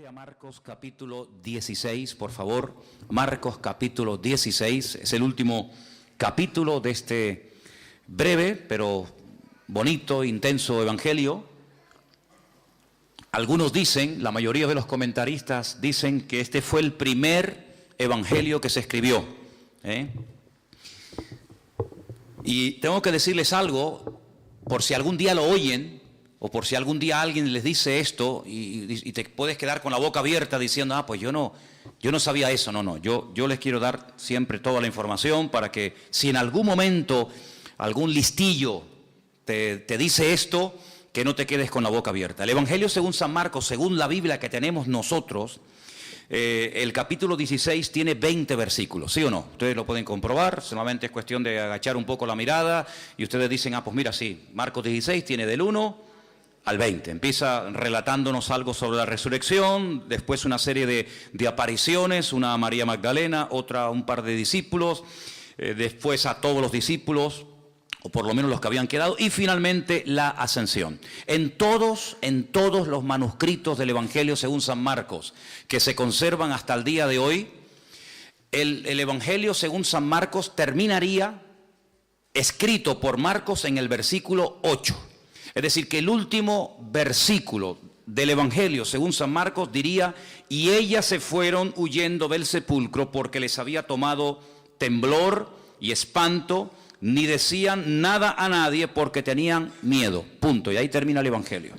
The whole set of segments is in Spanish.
A Marcos capítulo 16, por favor. Marcos capítulo 16 es el último capítulo de este breve pero bonito, intenso evangelio. Algunos dicen, la mayoría de los comentaristas dicen que este fue el primer evangelio que se escribió. Y tengo que decirles algo, por si algún día lo oyen, o por si algún día alguien les dice esto y te puedes quedar con la boca abierta diciendo, pues yo no sabía eso. No, yo les quiero dar siempre toda la información para que si en algún momento algún listillo te dice esto, que no te quedes con la boca abierta. El Evangelio según San Marcos, según la Biblia que tenemos nosotros, el capítulo 16 tiene 20 versículos, ¿sí o no? Ustedes lo pueden comprobar, solamente es cuestión de agachar un poco la mirada y ustedes dicen, pues mira, sí, Marcos 16 tiene del 1 al 20, empieza relatándonos algo sobre la resurrección, después una serie de apariciones, una a María Magdalena, otra a un par de discípulos, después a todos los discípulos, o por lo menos los que habían quedado, y finalmente la ascensión. En todos los manuscritos del Evangelio según San Marcos, que se conservan hasta el día de hoy, el Evangelio según San Marcos terminaría escrito por Marcos en el versículo 8. Es decir, que el último versículo del Evangelio según San Marcos diría, y ellas se fueron huyendo del sepulcro porque les había tomado temblor y espanto, ni decían nada a nadie porque tenían miedo. Punto. Y ahí termina el Evangelio.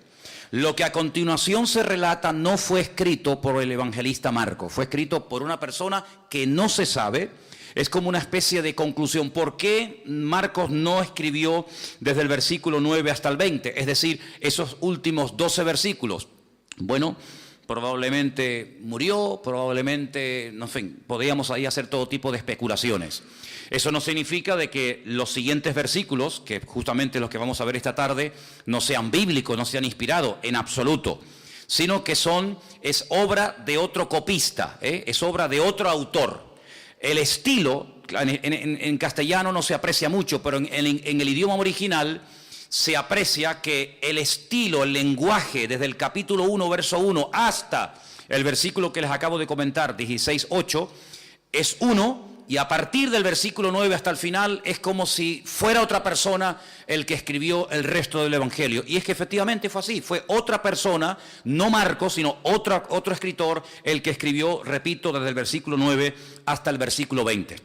Lo que a continuación se relata no fue escrito por el evangelista Marcos, fue escrito por una persona que no se sabe. Es como una especie de conclusión. ¿Por qué Marcos no escribió desde el versículo 9 hasta el 20? Es decir, esos últimos 12 versículos. Bueno, probablemente murió, probablemente, en fin, podríamos ahí hacer todo tipo de especulaciones. Eso no significa de que los siguientes versículos, que justamente los que vamos a ver esta tarde, no sean bíblicos, no sean inspirados, en absoluto. Sino que es obra de otro copista, es obra de otro autor. El estilo, en castellano no se aprecia mucho, pero en el idioma original se aprecia que el estilo, el lenguaje, desde el capítulo 1, verso 1, hasta el versículo que les acabo de comentar, 16:8, es uno, y a partir del versículo 9 hasta el final es como si fuera otra persona el que escribió el resto del Evangelio. Y es que efectivamente fue así, fue otra persona, no Marcos, sino otro escritor el que escribió, repito, desde el versículo 9 hasta el versículo 20.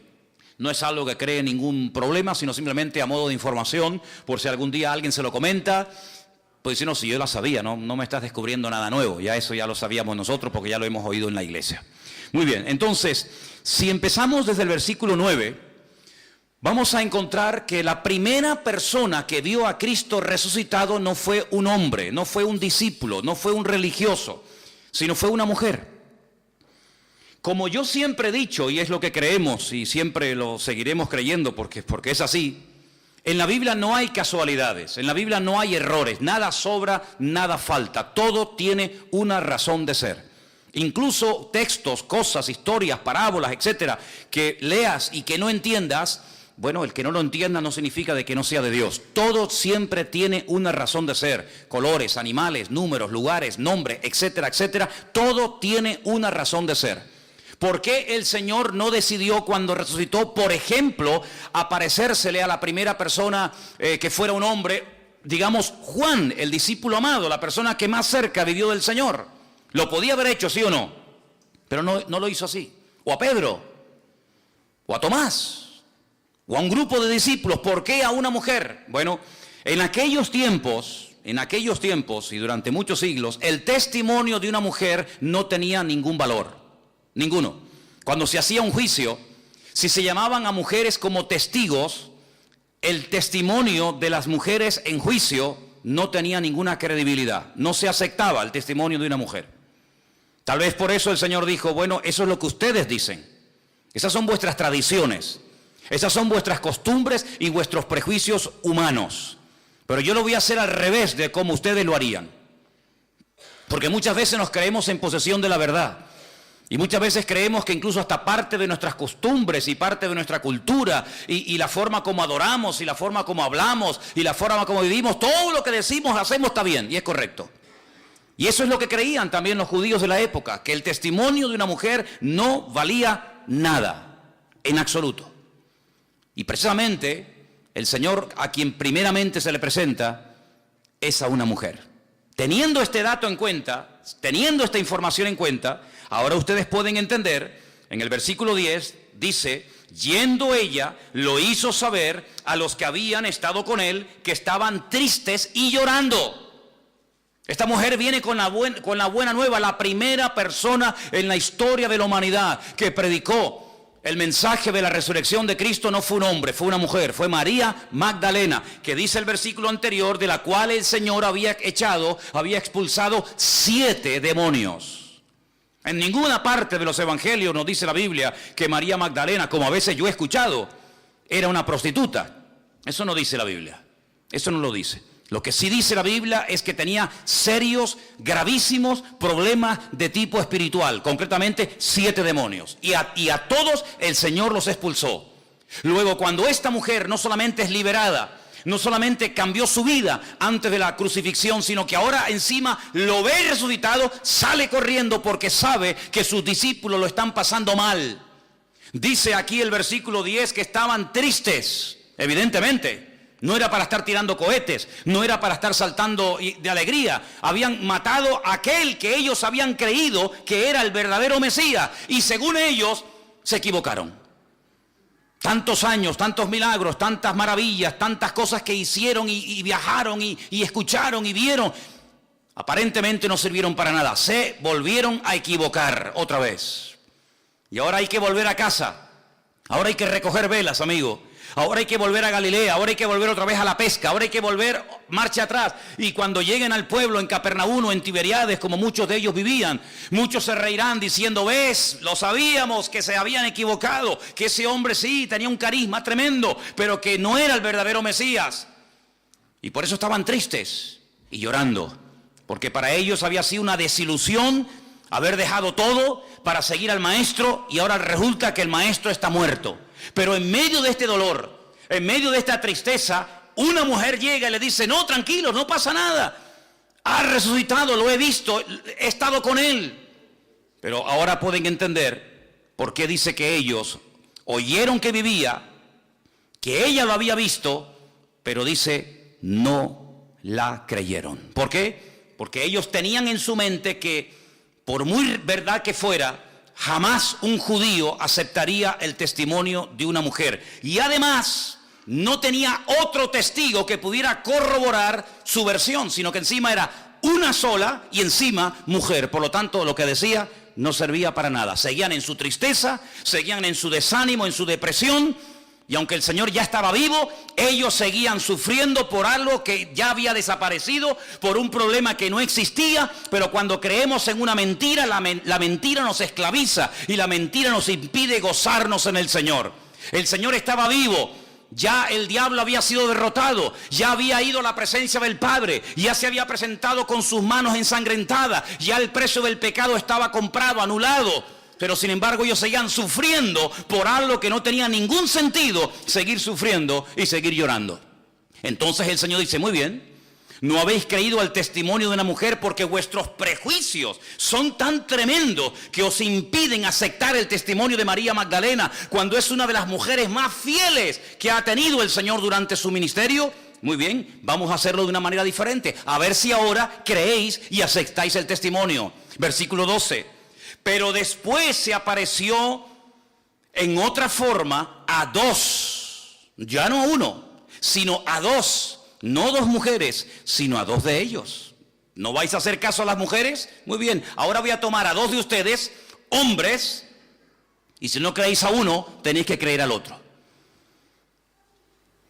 No es algo que cree ningún problema, sino simplemente a modo de información, por si algún día alguien se lo comenta, pues si no, si yo la sabía, no me estás descubriendo nada nuevo, ya eso ya lo sabíamos nosotros porque ya lo hemos oído en la iglesia. Muy bien, entonces, si empezamos desde el versículo 9, vamos a encontrar que la primera persona que vio a Cristo resucitado no fue un hombre, no fue un discípulo, no fue un religioso, sino fue una mujer. Como yo siempre he dicho, y es lo que creemos y siempre lo seguiremos creyendo porque es así, en la Biblia no hay casualidades, en la Biblia no hay errores, nada sobra, nada falta, todo tiene una razón de ser. Incluso textos, cosas, historias, parábolas, etcétera, que leas y que no entiendas, bueno, el que no lo entienda no significa de que no sea de Dios. Todo siempre tiene una razón de ser. Colores, animales, números, lugares, nombres, etcétera, etcétera. Todo tiene una razón de ser. ¿Por qué el Señor no decidió cuando resucitó, por ejemplo, aparecérsele a la primera persona que fuera un hombre, digamos Juan, el discípulo amado, la persona que más cerca vivió del Señor? Lo podía haber hecho, ¿sí o no? Pero no lo hizo así. O a Pedro, o a Tomás, o a un grupo de discípulos. ¿Por qué a una mujer? Bueno, en aquellos tiempos y durante muchos siglos, el testimonio de una mujer no tenía ningún valor. Ninguno. Cuando se hacía un juicio, si se llamaban a mujeres como testigos, el testimonio de las mujeres en juicio no tenía ninguna credibilidad. No se aceptaba el testimonio de una mujer. Tal vez por eso el Señor dijo, bueno, eso es lo que ustedes dicen. Esas son vuestras tradiciones. Esas son vuestras costumbres y vuestros prejuicios humanos. Pero yo lo voy a hacer al revés de como ustedes lo harían. Porque muchas veces nos creemos en posesión de la verdad. Y muchas veces creemos que incluso hasta parte de nuestras costumbres y parte de nuestra cultura y la forma como adoramos y la forma como hablamos y la forma como vivimos, todo lo que decimos, hacemos está bien y es correcto. Y eso es lo que creían también los judíos de la época, que el testimonio de una mujer no valía nada, en absoluto. Y precisamente el Señor a quien primeramente se le presenta es a una mujer. Teniendo este dato en cuenta, teniendo esta información en cuenta, ahora ustedes pueden entender, en el versículo 10 dice: yendo ella, lo hizo saber a los que habían estado con él, que estaban tristes y llorando. Esta mujer viene con la buena nueva, la primera persona en la historia de la humanidad que predicó el mensaje de la resurrección de Cristo. No fue un hombre, fue una mujer, fue María Magdalena, que dice el versículo anterior, de la cual el Señor había expulsado 7 demonios. En ninguna parte de los evangelios nos dice la Biblia que María Magdalena, como a veces yo he escuchado, era una prostituta. Eso no dice la Biblia, eso no lo dice. Lo que sí dice la Biblia es que tenía serios, gravísimos problemas de tipo espiritual, concretamente 7 demonios. Y a todos el Señor los expulsó. Luego, cuando esta mujer no solamente es liberada, no solamente cambió su vida antes de la crucifixión, sino que ahora encima lo ve resucitado, sale corriendo porque sabe que sus discípulos lo están pasando mal. Dice aquí el versículo 10 que estaban tristes, evidentemente. No era para estar tirando cohetes, no era para estar saltando de alegría. Habían matado a aquel que ellos habían creído que era el verdadero Mesías. Y según ellos, se equivocaron. Tantos años, tantos milagros, tantas maravillas, tantas cosas que hicieron y viajaron y escucharon y vieron, aparentemente no sirvieron para nada. Se volvieron a equivocar otra vez. Y ahora hay que volver a casa. Ahora hay que recoger velas, amigo. Ahora hay que volver a Galilea, ahora hay que volver otra vez a la pesca, ahora hay que volver marcha atrás. Y cuando lleguen al pueblo en Capernaum o en Tiberíades, como muchos de ellos vivían, muchos se reirán diciendo: ves, lo sabíamos que se habían equivocado, que ese hombre sí tenía un carisma tremendo, pero que no era el verdadero Mesías. Y por eso estaban tristes y llorando, porque para ellos había sido una desilusión haber dejado todo para seguir al maestro, y ahora resulta que el maestro está muerto. Pero en medio de este dolor, en medio de esta tristeza, una mujer llega y le dice: no, tranquilos, no pasa nada. Ha resucitado, lo he visto, he estado con él. Pero ahora pueden entender por qué dice que ellos oyeron que vivía, que ella lo había visto, pero dice, no la creyeron. ¿Por qué? Porque ellos tenían en su mente que, por muy verdad que fuera, jamás un judío aceptaría el testimonio de una mujer. Y además, no tenía otro testigo que pudiera corroborar su versión, sino que encima era una sola y encima mujer. Por lo tanto, lo que decía no servía para nada. Seguían en su tristeza, seguían en su desánimo, en su depresión. Y aunque el Señor ya estaba vivo, ellos seguían sufriendo por algo que ya había desaparecido, por un problema que no existía. Pero cuando creemos en una mentira, la mentira nos esclaviza y la mentira nos impide gozarnos en el Señor. El Señor estaba vivo, ya el diablo había sido derrotado, ya había ido a la presencia del Padre, ya se había presentado con sus manos ensangrentadas, ya el precio del pecado estaba comprado, anulado. Pero sin embargo ellos seguían sufriendo por algo que no tenía ningún sentido, seguir sufriendo y seguir llorando. Entonces el Señor dice: muy bien, no habéis creído al testimonio de una mujer porque vuestros prejuicios son tan tremendos que os impiden aceptar el testimonio de María Magdalena, cuando es una de las mujeres más fieles que ha tenido el Señor durante su ministerio. Muy bien, vamos a hacerlo de una manera diferente, a ver si ahora creéis y aceptáis el testimonio. Versículo 12. Pero después se apareció en otra forma a 2, ya no a 1, sino a 2, no 2 mujeres, sino a 2 de ellos. ¿No vais a hacer caso a las mujeres? Muy bien, ahora voy a tomar a 2 de ustedes, hombres, y si no creéis a uno, tenéis que creer al otro.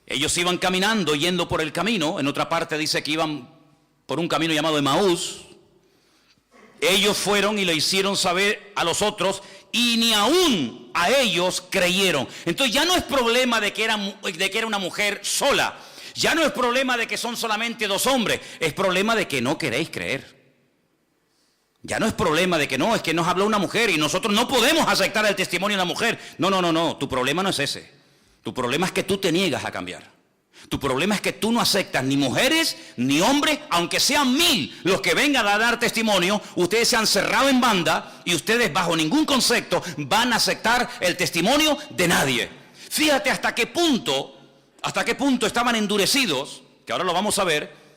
Ellos iban caminando, yendo por el camino. En otra parte dice que iban por un camino llamado Emaús. Ellos fueron y le hicieron saber a los otros, y ni aún a ellos creyeron. Entonces ya no es problema de que era una mujer sola. Ya no es problema de que son solamente 2 hombres. Es problema de que no queréis creer. Ya no es problema de que no, es que nos habló una mujer y nosotros no podemos aceptar el testimonio de una mujer. No. Tu problema no es ese. Tu problema es que tú te niegas a cambiar. Tu problema es que tú no aceptas ni mujeres ni hombres, aunque sean 1000 los que vengan a dar testimonio. Ustedes se han cerrado en banda y ustedes bajo ningún concepto van a aceptar el testimonio de nadie. Fíjate hasta qué punto estaban endurecidos, que ahora lo vamos a ver,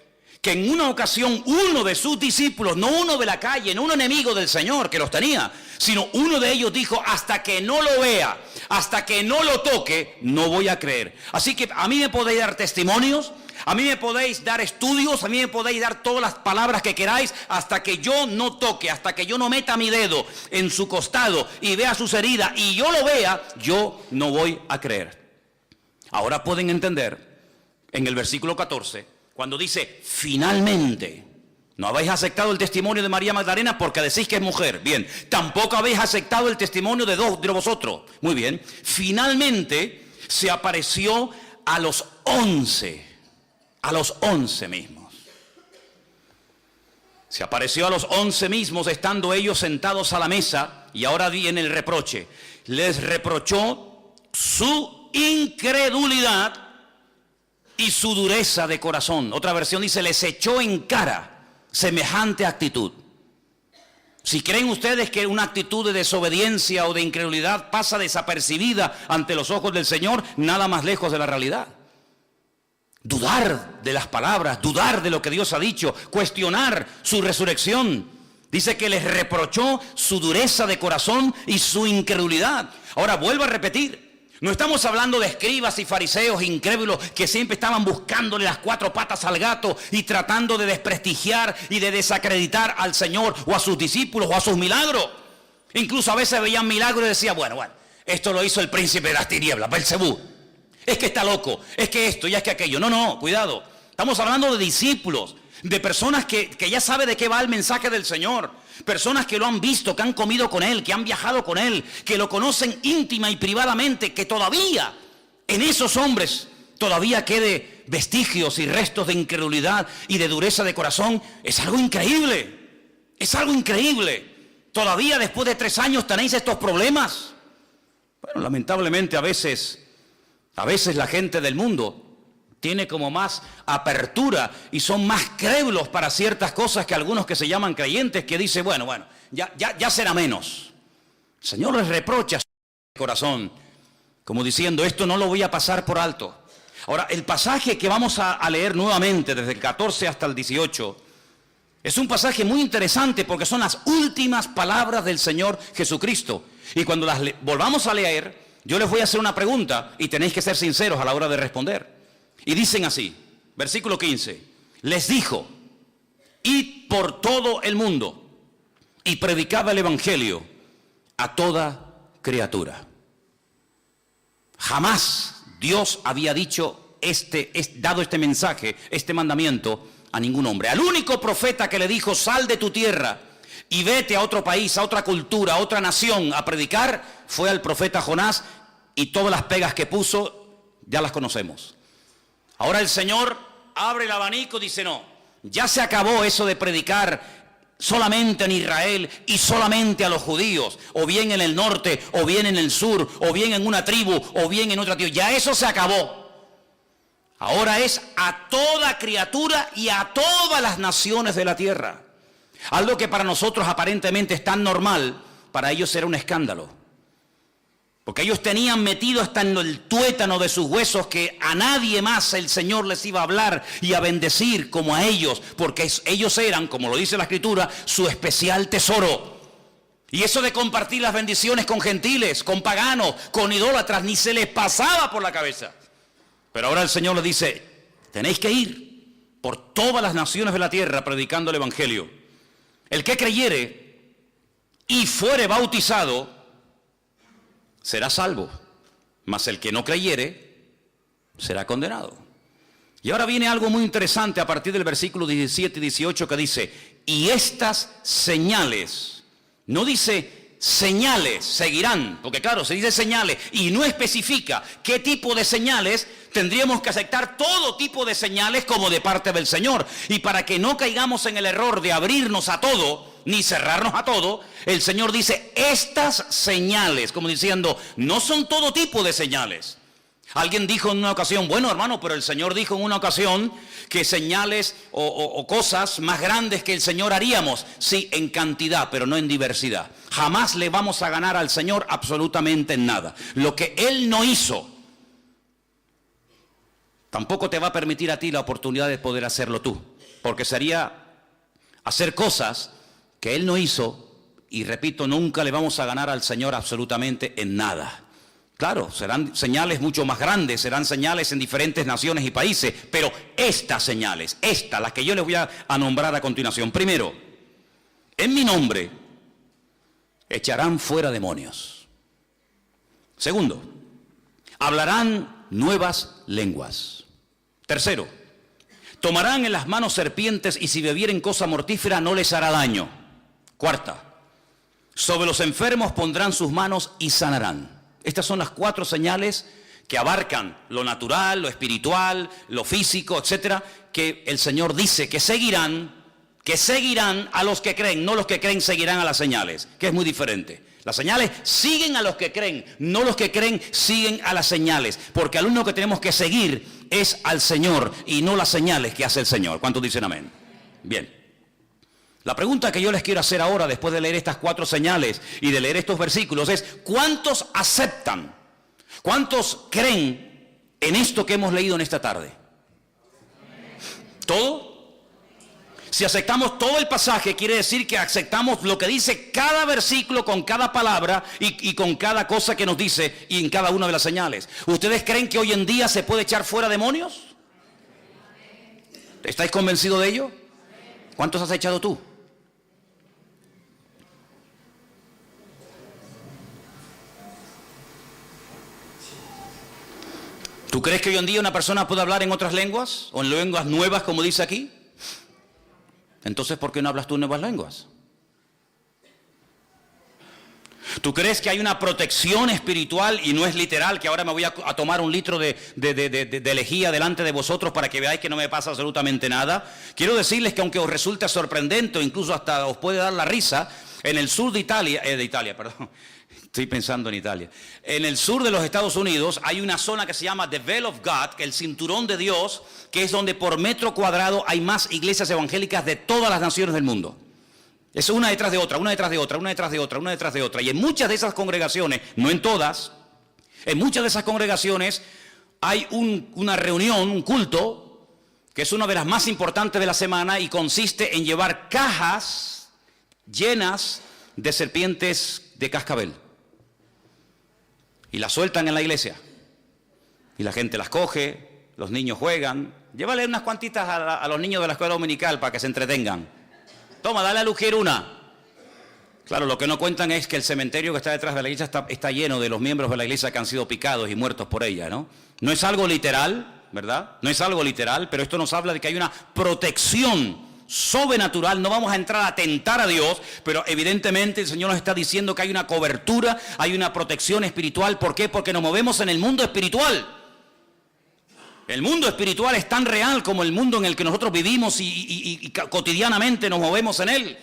que en una ocasión uno de sus discípulos, no uno de la calle, no un enemigo del Señor que los tenía, sino uno de ellos dijo: hasta que no lo vea, hasta que no lo toque, no voy a creer. Así que a mí me podéis dar testimonios, a mí me podéis dar estudios, a mí me podéis dar todas las palabras que queráis, hasta que yo no toque, hasta que yo no meta mi dedo en su costado y vea sus heridas y yo lo vea, yo no voy a creer. Ahora pueden entender en el versículo 14, cuando dice finalmente, no habéis aceptado el testimonio de María Magdalena porque decís que es mujer. Bien, tampoco habéis aceptado el testimonio de 2 de vosotros. Muy bien, finalmente se apareció a los 11 mismos. Se apareció a los 11 mismos estando ellos sentados a la mesa, y ahora viene el reproche. Les reprochó su incredulidad y su dureza de corazón. Otra versión dice: les echó en cara semejante actitud. Si creen ustedes que una actitud de desobediencia o de incredulidad pasa desapercibida ante los ojos del Señor, nada más lejos de la realidad. Dudar de las palabras, dudar de lo que Dios ha dicho, cuestionar su resurrección. Dice que les reprochó su dureza de corazón y su incredulidad. Ahora vuelvo a repetir, no estamos hablando de escribas y fariseos incrédulos que siempre estaban buscándole las 4 patas al gato y tratando de desprestigiar y de desacreditar al Señor o a sus discípulos o a sus milagros. Incluso a veces veían milagros y decían: bueno, esto lo hizo el príncipe de las tinieblas, Belcebú. Es que está loco, es que esto y es que aquello. No, cuidado. Estamos hablando de discípulos, de personas que ya saben de qué va el mensaje del Señor. Personas que lo han visto, que han comido con Él, que han viajado con Él, que lo conocen íntima y privadamente, que todavía en esos hombres todavía quede vestigios y restos de incredulidad y de dureza de corazón. Es algo increíble, es algo increíble. Todavía después de 3 años tenéis estos problemas. Bueno, lamentablemente a veces la gente del mundo tiene como más apertura y son más crédulos para ciertas cosas que algunos que se llaman creyentes, que dicen: bueno, ya será menos. El Señor les reprocha su corazón, como diciendo: esto no lo voy a pasar por alto. Ahora, el pasaje que vamos a leer nuevamente desde el 14 hasta el 18 es un pasaje muy interesante porque son las últimas palabras del Señor Jesucristo. Y cuando las volvamos a leer, yo les voy a hacer una pregunta y tenéis que ser sinceros a la hora de responder. Y dicen así, versículo 15, les dijo: id por todo el mundo y predicad el evangelio a toda criatura. Jamás Dios había dado este mensaje, este mandamiento a ningún hombre. Al único profeta que le dijo: sal de tu tierra y vete a otro país, a otra cultura, a otra nación a predicar, fue al profeta Jonás, y todas las pegas que puso ya las conocemos. Ahora el Señor abre el abanico, dice: no, ya se acabó eso de predicar solamente en Israel y solamente a los judíos, o bien en el norte, o bien en el sur, o bien en una tribu, o bien en otra tribu. Ya eso se acabó. Ahora es a toda criatura y a todas las naciones de la tierra. Algo que para nosotros aparentemente es tan normal, para ellos era un escándalo. Porque ellos tenían metido hasta en el tuétano de sus huesos que a nadie más el Señor les iba a hablar y a bendecir como a ellos, porque ellos eran, como lo dice la Escritura, su especial tesoro. Y eso de compartir las bendiciones con gentiles, con paganos, con idólatras, ni se les pasaba por la cabeza. Pero ahora el Señor les dice: tenéis que ir por todas las naciones de la tierra predicando el evangelio. El que creyere y fuere bautizado será salvo, mas el que no creyere será condenado. Y ahora viene algo muy interesante a partir del versículo 17 y 18 que dice: y estas señales, no dice señales seguirán, porque claro, se dice señales y no especifica qué tipo de señales. Tendríamos que aceptar todo tipo de señales como de parte del Señor. Y para que no caigamos en el error de abrirnos a todo, ni cerrarnos a todo, el Señor dice estas señales, como diciendo, no son todo tipo de señales. Alguien dijo en una ocasión, bueno hermano, pero el Señor dijo en una ocasión que señales o cosas más grandes que el Señor haríamos. Sí, en cantidad, pero no en diversidad. Jamás le vamos a ganar al Señor absolutamente en nada. Lo que Él no hizo, tampoco te va a permitir a ti la oportunidad de poder hacerlo tú. Porque sería hacer cosas que Él no hizo, y repito, nunca le vamos a ganar al Señor absolutamente en nada. Claro, serán señales mucho más grandes, serán señales en diferentes naciones y países, pero estas señales, las que yo les voy a nombrar a continuación. Primero, en mi nombre echarán fuera demonios. Segundo, hablarán nuevas lenguas. Tercero, tomarán en las manos serpientes y si bebieren cosa mortífera no les hará daño. Cuarta, sobre los enfermos pondrán sus manos y sanarán. Estas son las 4 señales que abarcan lo natural, lo espiritual, lo físico, etcétera, que el Señor dice que seguirán a los que creen, no los que creen seguirán a las señales, que es muy diferente. Las señales siguen a los que creen, no los que creen siguen a las señales, porque al único que tenemos que seguir es al Señor y no las señales que hace el Señor. ¿Cuántos dicen amén? Bien. La pregunta que yo les quiero hacer ahora, después de leer estas 4 señales y de leer estos versículos, es ¿cuántos aceptan? ¿Cuántos creen en esto que hemos leído en esta tarde? ¿Todo? Si aceptamos todo el pasaje, quiere decir que aceptamos lo que dice cada versículo con cada palabra y con cada cosa que nos dice y en cada una de las señales. ¿Ustedes creen que hoy en día se puede echar fuera demonios? ¿Estáis convencidos de ello? ¿Cuántos has echado tú? ¿Tú crees que hoy en día una persona puede hablar en otras lenguas? ¿O en lenguas nuevas, como dice aquí? Entonces, ¿por qué no hablas tú nuevas lenguas? ¿Tú crees que hay una protección espiritual y no es literal, que ahora me voy a tomar un litro de lejía delante de vosotros para que veáis que no me pasa absolutamente nada? Quiero decirles que aunque os resulte sorprendente o incluso hasta os puede dar la risa, en el sur de Italia, estoy pensando en Italia. En el sur de los Estados Unidos hay una zona que se llama The Veil of God, que el cinturón de Dios, que es donde por metro cuadrado hay más iglesias evangélicas de todas las naciones del mundo. Es una detrás de otra, una detrás de otra, una detrás de otra, una detrás de otra. Y en muchas de esas congregaciones, no en todas, en muchas de esas congregaciones hay una reunión, un culto, que es una de las más importantes de la semana y consiste en llevar cajas llenas de serpientes de cascabel. Y las sueltan en la iglesia. Y la gente las coge, los niños juegan. Llévale unas cuantitas a los niños de la escuela dominical para que se entretengan. Toma, dale a Luquier una. Claro, lo que no cuentan es que el cementerio que está detrás de la iglesia está lleno de los miembros de la iglesia que han sido picados y muertos por ella, ¿no? No es algo literal, ¿verdad? No es algo literal, pero esto nos habla de que hay una protección sobrenatural. No vamos a entrar a tentar a Dios, pero evidentemente el Señor nos está diciendo que hay una cobertura, hay una protección espiritual. ¿Por qué? Porque nos movemos en el mundo espiritual. El mundo espiritual es tan real como el mundo en el que nosotros vivimos y cotidianamente nos movemos en él.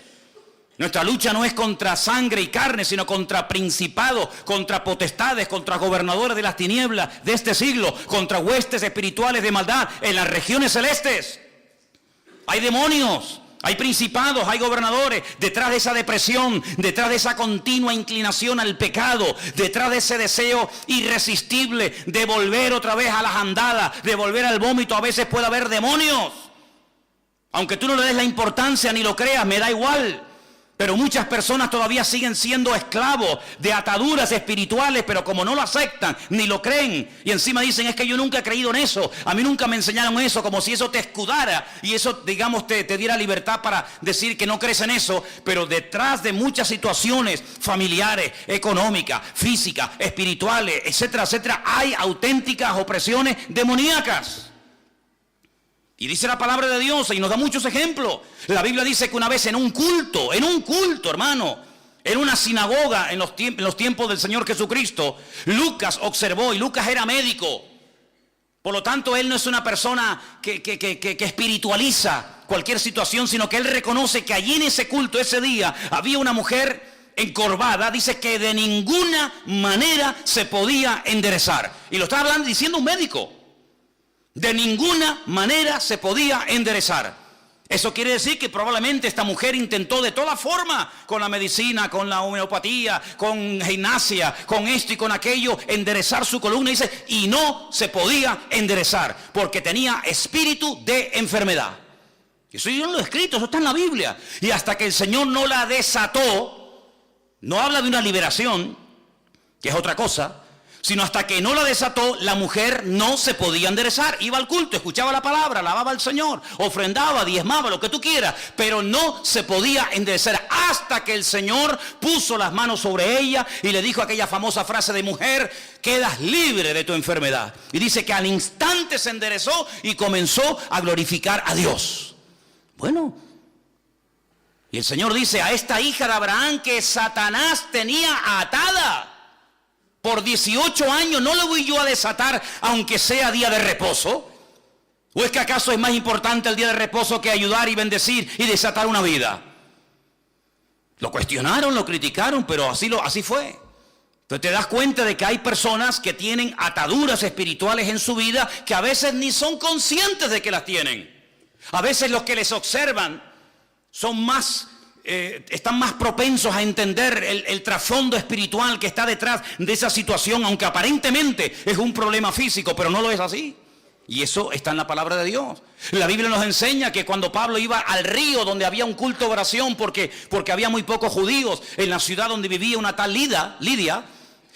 Nuestra lucha no es contra sangre y carne, sino contra principados, contra potestades, contra gobernadores de las tinieblas de este siglo, contra huestes espirituales de maldad en las regiones celestes. Hay demonios, hay principados, hay gobernadores. Detrás de esa depresión, detrás de esa continua inclinación al pecado, detrás de ese deseo irresistible de volver otra vez a las andadas, de volver al vómito, a veces puede haber demonios. Aunque tú no le des la importancia ni lo creas, me da igual. Pero muchas personas todavía siguen siendo esclavos de ataduras espirituales, pero como no lo aceptan ni lo creen, y encima dicen, es que yo nunca he creído en eso, a mí nunca me enseñaron eso, como si eso te escudara y eso, digamos, te diera libertad para decir que no crees en eso. Pero detrás de muchas situaciones familiares, económicas, físicas, espirituales, etcétera, etcétera, hay auténticas opresiones demoníacas. Y dice la palabra de Dios y nos da muchos ejemplos. La Biblia dice que una vez en un culto, hermano, en una sinagoga en los tiempos del Señor Jesucristo, Lucas observó, y Lucas era médico. Por lo tanto, él no es una persona que espiritualiza cualquier situación, sino que él reconoce que allí en ese culto, ese día, había una mujer encorvada, dice que de ninguna manera se podía enderezar. Y lo está hablando, diciendo un médico. De ninguna manera se podía enderezar. Eso quiere decir que probablemente esta mujer intentó de toda forma, con la medicina, con la homeopatía, con gimnasia, con esto y con aquello, enderezar su columna, dice, y no se podía enderezar, porque tenía espíritu de enfermedad. Eso yo no lo he escrito, eso está en la Biblia. Y hasta que el Señor no la desató, no habla de una liberación, que es otra cosa, sino hasta que no la desató, la mujer no se podía enderezar. Iba al culto, escuchaba la palabra, alababa al Señor, ofrendaba, diezmaba, lo que tú quieras, pero no se podía enderezar hasta que el Señor puso las manos sobre ella y le dijo aquella famosa frase de: mujer, quedas libre de tu enfermedad. Y dice que al instante se enderezó y comenzó a glorificar a Dios. Bueno, y el Señor dice: a esta hija de Abraham que Satanás tenía atada por 18 años, ¿no le voy yo a desatar aunque sea día de reposo? ¿O es que acaso es más importante el día de reposo que ayudar y bendecir y desatar una vida? Lo cuestionaron, lo criticaron, pero así fue. Entonces te das cuenta de que hay personas que tienen ataduras espirituales en su vida que a veces ni son conscientes de que las tienen. A veces los que les observan son están más propensos a entender el trasfondo espiritual que está detrás de esa situación, aunque aparentemente es un problema físico, pero no lo es así. Y eso está en la palabra de Dios. La Biblia nos enseña que cuando Pablo iba al río donde había un culto de oración, porque había muy pocos judíos en la ciudad donde vivía una tal Lidia,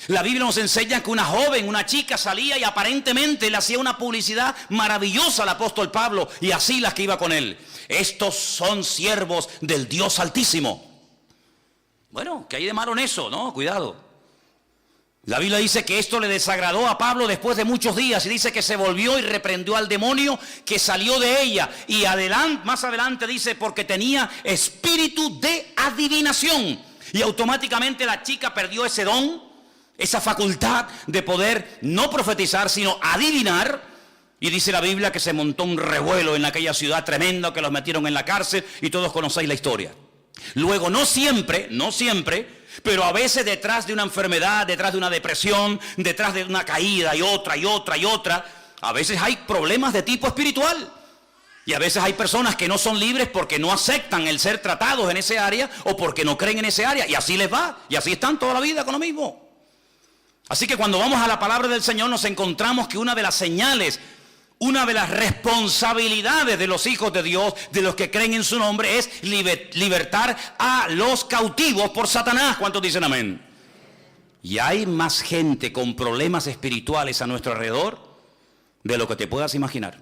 la Biblia nos enseña que una joven, una chica salía y aparentemente le hacía una publicidad maravillosa al apóstol Pablo y a Silas que iba con él. Estos son siervos del Dios Altísimo. Bueno, ¿qué hay de malo en eso? No, cuidado. La Biblia dice que esto le desagradó a Pablo después de muchos días y dice que se volvió y reprendió al demonio que salió de ella. Y más adelante dice porque tenía espíritu de adivinación. Y automáticamente la chica perdió ese don, esa facultad de poder no profetizar, sino adivinar. Y dice la Biblia que se montó un revuelo en aquella ciudad tremendo, que los metieron en la cárcel y todos conocéis la historia. Luego, no siempre, pero a veces detrás de una enfermedad, detrás de una depresión, detrás de una caída y otra, a veces hay problemas de tipo espiritual. Y a veces hay personas que no son libres porque no aceptan el ser tratados en ese área o porque no creen en ese área. Y así les va, y así están toda la vida con lo mismo. Así que cuando vamos a la palabra del Señor nos encontramos que una de las señales, una de las responsabilidades de los hijos de Dios, de los que creen en su nombre, es libertar a los cautivos por Satanás. ¿Cuántos dicen amén? Y hay más gente con problemas espirituales a nuestro alrededor de lo que te puedas imaginar.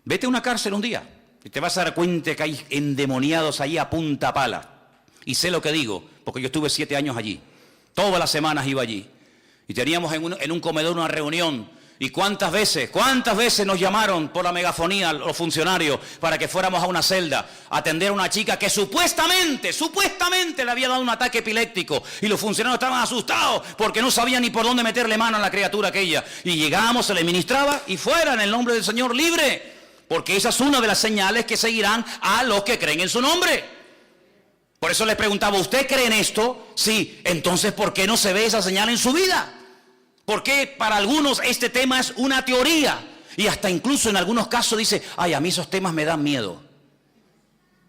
Vete a una cárcel un día y te vas a dar cuenta que hay endemoniados ahí a punta pala. Y sé lo que digo, porque yo estuve 7 años allí. Todas las semanas iba allí. Y teníamos en un comedor una reunión. ¿Y cuántas veces nos llamaron por la megafonía los funcionarios para que fuéramos a una celda a atender a una chica que supuestamente le había dado un ataque epiléptico? Y los funcionarios estaban asustados porque no sabían ni por dónde meterle mano a la criatura aquella. Y llegamos, se le ministraba y fuera en el nombre del Señor libre. Porque esa es una de las señales que seguirán a los que creen en su nombre. Por eso les preguntaba, ¿usted cree en esto? Sí. Entonces, ¿por qué no se ve esa señal en su vida? Porque para algunos este tema es una teoría y hasta incluso en algunos casos dice, ay, a mí esos temas me dan miedo.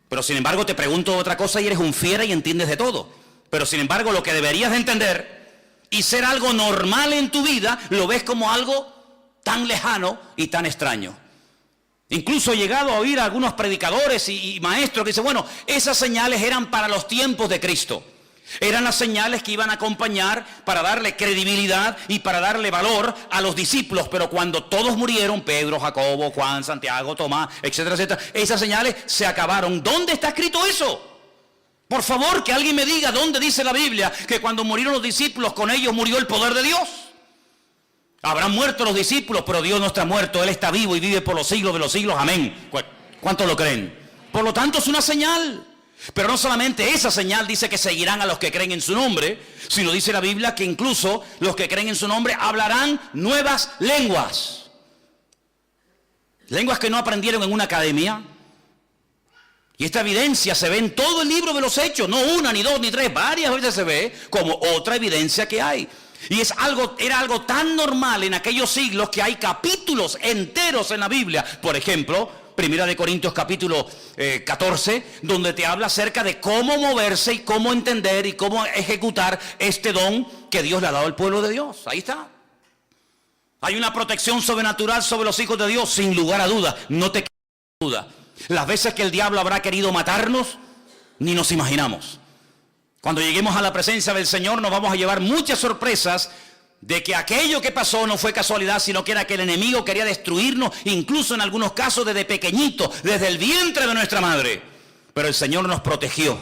Pero sin embargo te pregunto otra cosa y eres un fiera y entiendes de todo. Pero sin embargo lo que deberías de entender y ser algo normal en tu vida, lo ves como algo tan lejano y tan extraño. Incluso he llegado a oír a algunos predicadores y maestros que dicen, bueno, esas señales eran para los tiempos de Cristo. Eran las señales que iban a acompañar para darle credibilidad y para darle valor a los discípulos. Pero cuando todos murieron, Pedro, Jacobo, Juan, Santiago, Tomás, etcétera, etcétera, esas señales se acabaron. ¿Dónde está escrito eso? Por favor, que alguien me diga dónde dice la Biblia que cuando murieron los discípulos, con ellos murió el poder de Dios. Habrán muerto los discípulos, pero Dios no está muerto. Él está vivo y vive por los siglos de los siglos. Amén. ¿Cuántos lo creen? Por lo tanto, es una señal. Pero no solamente esa señal dice que seguirán a los que creen en su nombre, sino dice la Biblia que incluso los que creen en su nombre hablarán nuevas lenguas. Lenguas que no aprendieron en una academia. Y esta evidencia se ve en todo el libro de los Hechos, no una, ni dos, ni tres, varias veces se ve como otra evidencia que hay. Y era algo tan normal en aquellos siglos que hay capítulos enteros en la Biblia. Por ejemplo, Primera de Corintios capítulo 14, donde te habla acerca de cómo moverse y cómo entender y cómo ejecutar este don que Dios le ha dado al pueblo de Dios. Ahí está. Hay una protección sobrenatural sobre los hijos de Dios, sin lugar a dudas. No te quedes duda. Las veces que el diablo habrá querido matarnos, ni nos imaginamos. Cuando lleguemos a la presencia del Señor nos vamos a llevar muchas sorpresas de que aquello que pasó no fue casualidad, sino que era que el enemigo quería destruirnos, incluso en algunos casos desde pequeñito, desde el vientre de nuestra madre. Pero el Señor nos protegió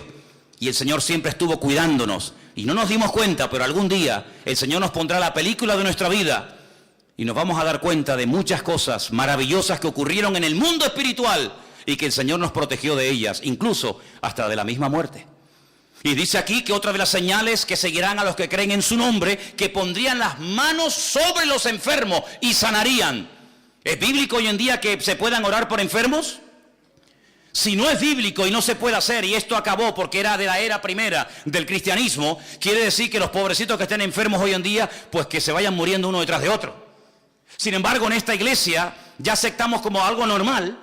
y el Señor siempre estuvo cuidándonos. Y no nos dimos cuenta, pero algún día el Señor nos pondrá la película de nuestra vida y nos vamos a dar cuenta de muchas cosas maravillosas que ocurrieron en el mundo espiritual y que el Señor nos protegió de ellas, incluso hasta de la misma muerte. Y dice aquí que otra de las señales que seguirán a los que creen en su nombre, que pondrían las manos sobre los enfermos y sanarían. ¿Es bíblico hoy en día que se puedan orar por enfermos? Si no es bíblico y no se puede hacer, y esto acabó porque era de la era primera del cristianismo, quiere decir que los pobrecitos que estén enfermos hoy en día, pues que se vayan muriendo uno detrás de otro. Sin embargo, en esta iglesia ya aceptamos como algo normal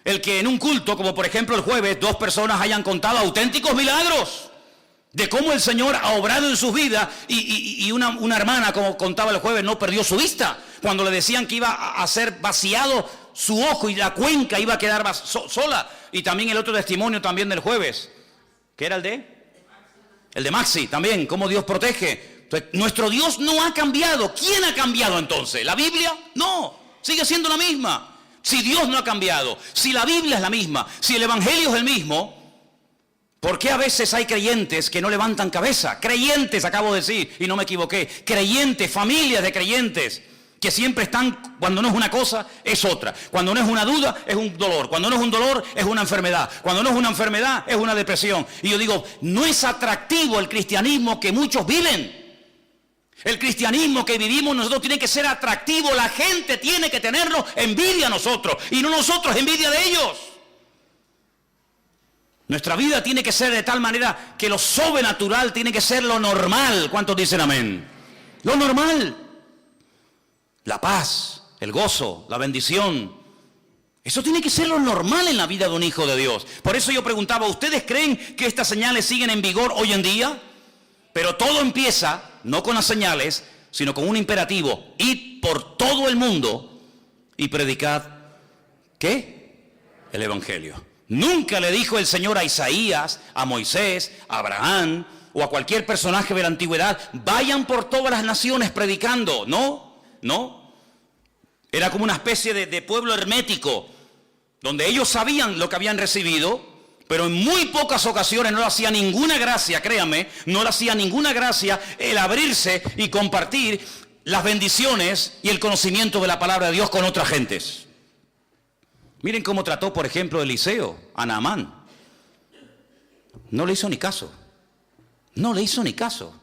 el que en un culto, como por ejemplo el jueves, 2 personas hayan contado auténticos milagros de cómo el Señor ha obrado en sus vidas, y una hermana, como contaba el jueves, no perdió su vista cuando le decían que iba a ser vaciado su ojo y la cuenca iba a quedar sola. Y también el otro testimonio también del jueves, ¿qué era el de Maxi también, cómo Dios protege. Entonces, nuestro Dios no ha cambiado. ¿Quién ha cambiado entonces? ¿La Biblia? No, sigue siendo la misma. Si Dios no ha cambiado, si la Biblia es la misma, si el Evangelio es el mismo, ¿por qué a veces hay creyentes que no levantan cabeza? Creyentes, acabo de decir, y no me equivoqué. Creyentes, familias de creyentes, que siempre están, cuando no es una cosa, es otra. Cuando no es una duda, es un dolor. Cuando no es un dolor, es una enfermedad. Cuando no es una enfermedad, es una depresión. Y yo digo, no es atractivo el cristianismo que muchos viven. El cristianismo que vivimos nosotros tiene que ser atractivo. La gente tiene que tenernos envidia a nosotros, y no nosotros envidia de ellos. Nuestra vida tiene que ser de tal manera que lo sobrenatural tiene que ser lo normal. ¿Cuántos dicen amén? Lo normal. La paz, el gozo, la bendición. Eso tiene que ser lo normal en la vida de un hijo de Dios. Por eso yo preguntaba, ¿ustedes creen que estas señales siguen en vigor hoy en día? Pero todo empieza, no con las señales, sino con un imperativo. Id por todo el mundo y predicad, ¿qué? El Evangelio. Nunca le dijo el Señor a Isaías, a Moisés, a Abraham o a cualquier personaje de la antigüedad, vayan por todas las naciones predicando. No. Era como una especie de pueblo hermético, donde ellos sabían lo que habían recibido, pero en muy pocas ocasiones no le hacía ninguna gracia, créanme, no le hacía ninguna gracia el abrirse y compartir las bendiciones y el conocimiento de la palabra de Dios con otras gentes. Miren cómo trató, por ejemplo, Eliseo a Naamán. No le hizo ni caso. No le hizo ni caso.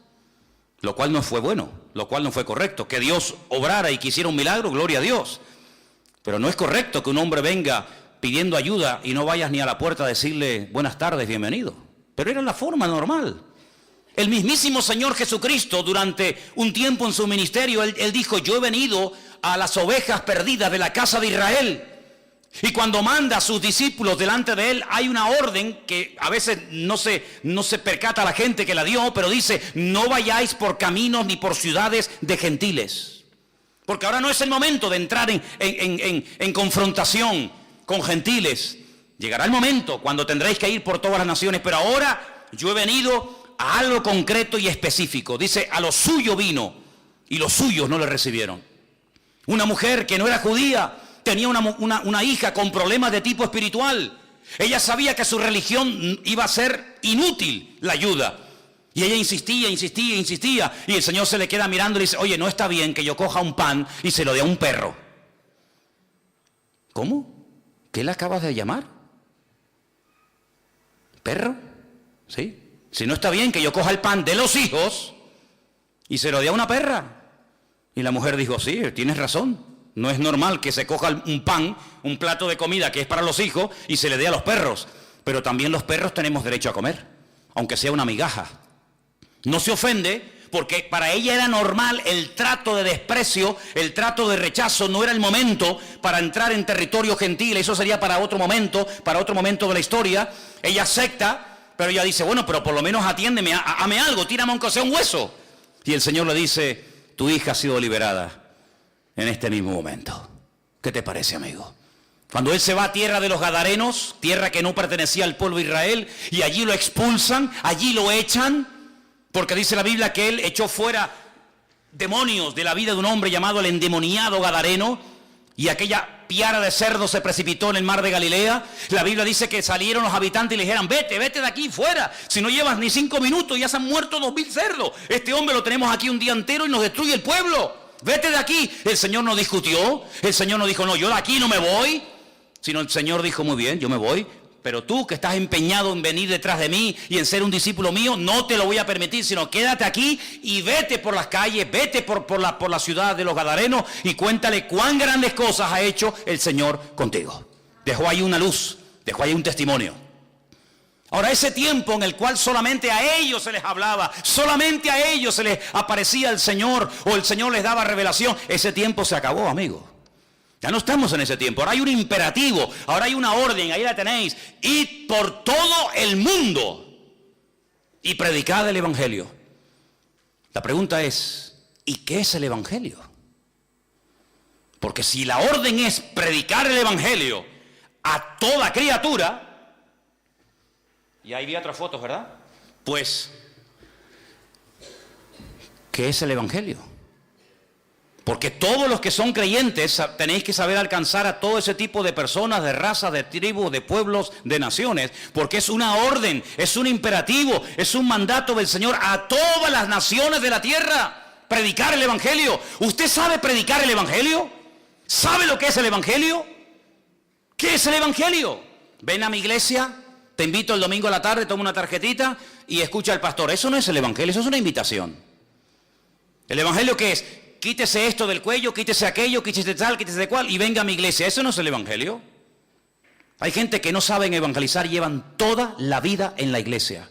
Lo cual no fue bueno, lo cual no fue correcto. Que Dios obrara y que hiciera un milagro, gloria a Dios. Pero no es correcto que un hombre venga pidiendo ayuda y no vayas ni a la puerta a decirle buenas tardes, bienvenido. Pero era la forma normal. El mismísimo Señor Jesucristo, durante un tiempo en su ministerio, él dijo, yo he venido a las ovejas perdidas de la casa de Israel. Y cuando manda a sus discípulos delante de él, hay una orden que a veces no se percata la gente que la dio, pero dice, no vayáis por caminos ni por ciudades de gentiles. Porque ahora no es el momento de entrar en confrontación con gentiles. Llegará el momento cuando tendréis que ir por todas las naciones, pero ahora yo he venido a algo concreto y específico. Dice, a lo suyo vino y los suyos no le recibieron. Una mujer que no era judía, tenía una hija con problemas de tipo espiritual. Ella sabía que su religión iba a ser inútil la ayuda. Y ella insistía. Y el Señor se le queda mirando y le dice, oye, no está bien que yo coja un pan y se lo dé a un perro. ¿Cómo? ¿Qué le acabas de llamar? ¿Perro? ¿Sí? Si no está bien que yo coja el pan de los hijos y se lo dé a una perra. Y la mujer dijo, sí, tienes razón. No es normal que se coja un pan, un plato de comida que es para los hijos y se le dé a los perros. pero también los perros tenemos derecho a comer, aunque sea una migaja. No se ofende porque para ella era normal el trato de desprecio, el trato de rechazo. No era el momento para entrar en territorio gentil, eso sería para otro momento de la historia. Ella acepta, pero ella dice, bueno, pero por lo menos atiéndeme, hame algo, tírame aunque sea un hueso. Y el Señor le dice, tu hija ha sido liberada en este mismo momento. ¿Qué te parece, amigo? Cuando él se va a tierra de los Gadarenos, tierra que no pertenecía al pueblo de Israel, y allí lo expulsan, allí lo echan, porque dice la Biblia que él echó fuera demonios de la vida de un hombre llamado el endemoniado Gadareno, y aquella piara de cerdos se precipitó en el mar de Galilea. La Biblia dice que salieron los habitantes y le dijeron, vete de aquí, fuera, si no llevas ni 5 minutos ya se han muerto 2000 cerdos, este hombre lo tenemos aquí un día entero y nos destruye el pueblo, vete de aquí. El Señor no discutió, el Señor no dijo, no, yo de aquí no me voy, sino el Señor dijo, muy bien, yo me voy, pero tú que estás empeñado en venir detrás de mí y en ser un discípulo mío, no te lo voy a permitir, sino quédate aquí y vete por las calles, vete por la ciudad de los Gadarenos y cuéntale cuán grandes cosas ha hecho el Señor contigo. Dejó ahí una luz, dejó ahí un testimonio. Ahora, ese tiempo en el cual solamente a ellos se les hablaba, solamente a ellos se les aparecía el Señor o el Señor les daba revelación, ese tiempo se acabó, amigo. Ya no estamos en ese tiempo, ahora hay un imperativo, ahora hay una orden, ahí la tenéis. Id por todo el mundo y predicad el Evangelio. La pregunta es, ¿y qué es el Evangelio? Porque si la orden es predicar el Evangelio a toda criatura, y ahí vi otras fotos, ¿verdad? Pues, ¿qué es el Evangelio? Porque todos los que son creyentes tenéis que saber alcanzar a todo ese tipo de personas, de razas, de tribus, de pueblos, de naciones, porque es una orden, es un imperativo, es un mandato del Señor a todas las naciones de la tierra, predicar el Evangelio. ¿Usted sabe predicar el Evangelio? ¿Sabe lo que es el Evangelio? ¿Qué es el Evangelio? Ven a mi iglesia, te invito el domingo a la tarde, toma una tarjetita y escucha al pastor. Eso no es el Evangelio, eso es una invitación. ¿El Evangelio qué es? Quítese esto del cuello, quítese aquello, quítese tal, quítese de cual y venga a mi iglesia. Eso no es el Evangelio. Hay gente que no saben evangelizar y llevan toda la vida en la iglesia.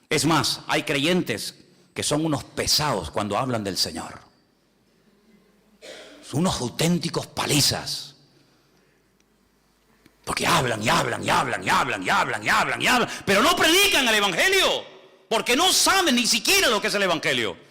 Es más, hay creyentes que son unos pesados cuando hablan del Señor. Son unos auténticos palizas. Porque hablan y hablan y hablan y hablan y hablan y hablan y hablan, pero no predican el Evangelio, porque no saben ni siquiera lo que es el Evangelio.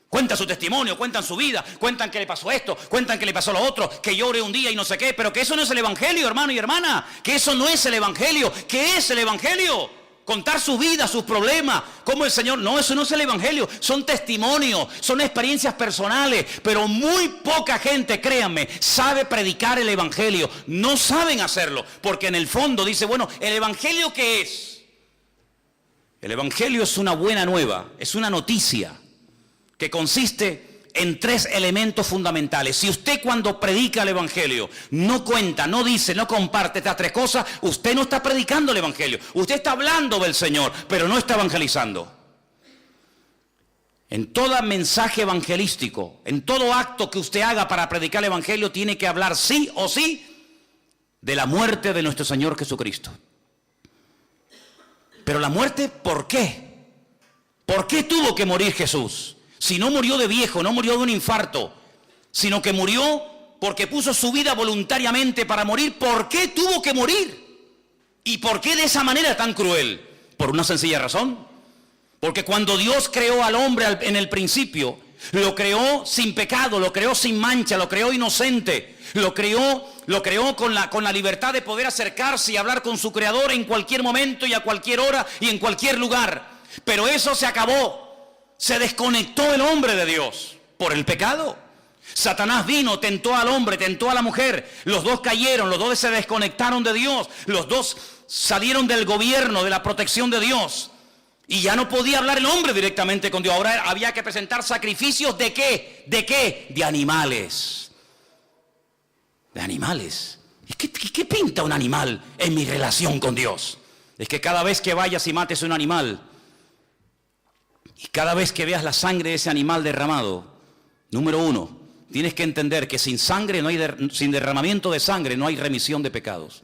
Cuentan su testimonio, cuentan su vida, cuentan que le pasó esto, cuentan que le pasó lo otro, que llore un día y no sé qué, pero que eso no es el Evangelio, hermano y hermana, que eso no es el Evangelio. ¿Qué es el Evangelio? Contar su vida, sus problemas, cómo el Señor... No, eso no es el Evangelio, son testimonios, son experiencias personales, pero muy poca gente, créanme, sabe predicar el Evangelio. No saben hacerlo, porque en el fondo dice, bueno, ¿el Evangelio qué es? El Evangelio es una buena nueva, es una noticia que consiste en 3 elementos fundamentales. Si usted cuando predica el Evangelio no cuenta, no dice, no comparte estas 3 cosas, usted no está predicando el Evangelio. Usted está hablando del Señor, pero no está evangelizando. En todo mensaje evangelístico, en todo acto que usted haga para predicar el Evangelio, tiene que hablar sí o sí de la muerte de nuestro Señor Jesucristo. Pero la muerte, ¿por qué? ¿Por qué tuvo que morir Jesús? Si no murió de viejo, no murió de un infarto, sino que murió porque puso su vida voluntariamente para morir. ¿Por qué tuvo que morir? ¿Y por qué de esa manera tan cruel? Por una sencilla razón. Porque cuando Dios creó al hombre en el principio, lo creó sin pecado, lo creó sin mancha, lo creó inocente, lo creó con la libertad de poder acercarse y hablar con su Creador en cualquier momento y a cualquier hora y en cualquier lugar. Pero eso se acabó. Se desconectó el hombre de Dios por el pecado. Satanás vino, tentó al hombre, tentó a la mujer. Los dos cayeron, los dos se desconectaron de Dios. Los dos salieron del gobierno, de la protección de Dios. Y ya no podía hablar el hombre directamente con Dios. Ahora había que presentar sacrificios ¿de qué? ¿De qué? De animales. De animales. ¿Qué pinta un animal en mi relación con Dios? Es que cada vez que vayas y mates un animal, y cada vez que veas la sangre de ese animal derramado, número 1, tienes que entender que sin sangre sin derramamiento de sangre no hay remisión de pecados.